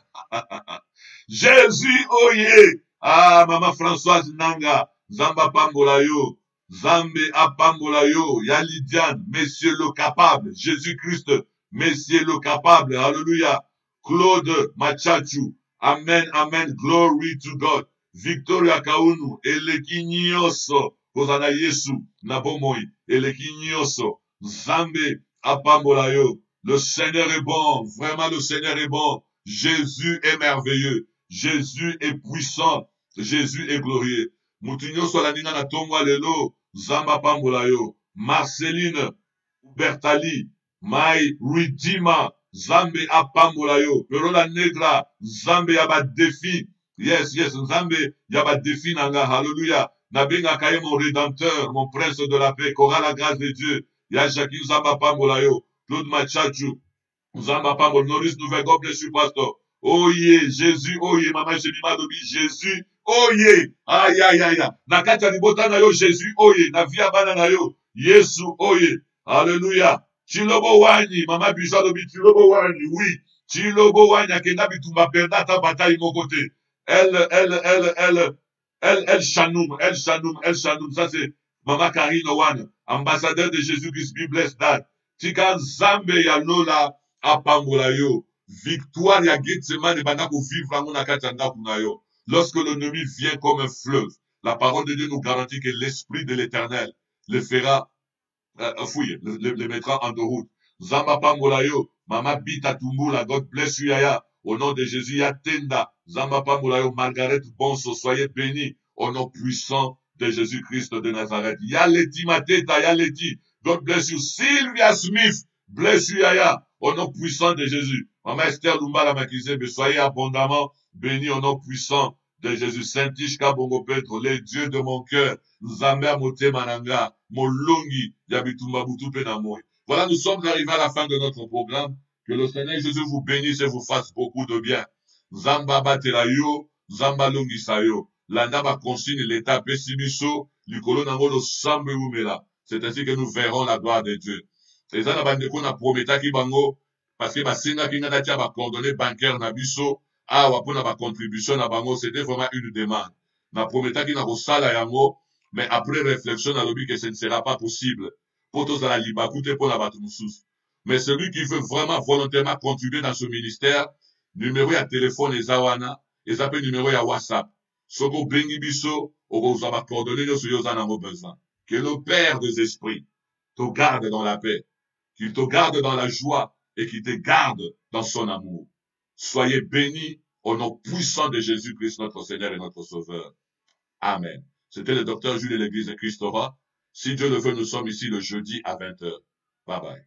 Jésus oye. Ah maman Françoise Nanga. Zamba pambola yo. Zambe apambola yo. Ya Lydiane. Messieurs le capable. Jésus-Christ. Messieurs le capable. Alléluia. Claude Machachu. Amen, amen. Glory to God. Victoria Kaunu. Eleki Nyoso. kozala Yesu, na bomoi, eleki nyonso, Nzambe apambola yo. Le Seigneur est bon, vraiment le Seigneur est bon. Jésus est merveilleux, Jésus est puissant, Jésus est glorieux. Mutu nyonso alandinga na tongwa lelo, Nzambe apambola yo. Marceline, Bertali, My Redeemer, Nzambe apambola yo. Perola Negra, Nzambe ya ba défi. Yes, yes, Nzambe ya ba défi nanga, hallelujah. Nabenga kaye mon rédempteur, mon prince de la paix, qu'aura la grâce de Dieu. Ya Jackie Nzambe apambola yo. Claude Machachu, Nzambe apambola. Norris Nouvelle, God bless you, pastor. Oh yeah, Jésus, oh yeah, maman Jemima Dobi, Jésus, oh yeah. Aïe, aïe, aïe, aïe. Na kati ya libota na yo, Jésus, oh yeah. Na via bana na yo, Yesu, oh yeah. Alléluia. Chilobo wani, mama Bisa Dobi, Chilobo wani, oui. Chilobo wani, akenda bitumba perda ta bataille mon côté. El Shanoum, ça c'est Mama Karine Owan, ambassadeur de Jésus-Christ, be blessed that. Tika Nzambe ya Lola apambola yo. Victoire ya Getsemane bana ko vivre ango na kati ya ndako na yo. Lorsque l'ennemi vient comme un fleuve, la parole de Dieu nous garantit que l'esprit de l'Éternel le fera le mettra en route. Zamba pambola yo, Mama Bita Tumbula, God bless you yaya. Au nom de Jésus, Yatenda, Zamba pambola yo, Margaret Bonso, soyez bénis. Au nom puissant de Jésus-Christ de Nazareth. Yaleti Mateta, Yaleti. God bless you. Sylvia Smith, bless you yaya. Au nom puissant de Jésus. Mama Esther Lumbala Makizebe, soyez abondamment bénis au nom puissant de Jésus. Saint-Ishka Bongo Petro, les dieux de mon cœur. Nzambe Mote Mananga, Molongi, Yabitumba Butu Penamoy. Voilà, nous sommes arrivés à la fin de notre programme. Que le Seigneur Jésus vous bénisse et vous fasse beaucoup de bien. Zamba Batelayo, Zamba Longi Sayo. Landa ba consigne l'état pessimiso, Nicolo Nangolo Sambe Umela. C'est ainsi que nous verrons la gloire de Dieu. Et ça, la bande qu'on prometa ki bango, parce que basinga ki ngana tia ba coordonnées bancaires na biso, wapona ba contribution na bango, c'était vraiment une demande. Na prometa ki na kosala yango, mais après réflexion, na lobi que ce ne sera pas possible. Pour tous à la libakute pour la batumusus. Mais celui qui veut vraiment volontairement contribuer dans ce ministère, numéro ya téléphone et zawana, et ça peut numéro ya WhatsApp. Soko bengi biso, okozwa ba coordonnées nyonso yo za nango besoin. Que le Père des esprits te garde dans la paix, qu'il te garde dans la joie et qu'il te garde dans son amour. Soyez bénis au nom puissant de Jésus-Christ, notre Seigneur et notre Sauveur. Amen. C'était le docteur Jules de l'église de Christ Aura. Si Dieu le veut, nous sommes ici le jeudi à 20h. Bye bye.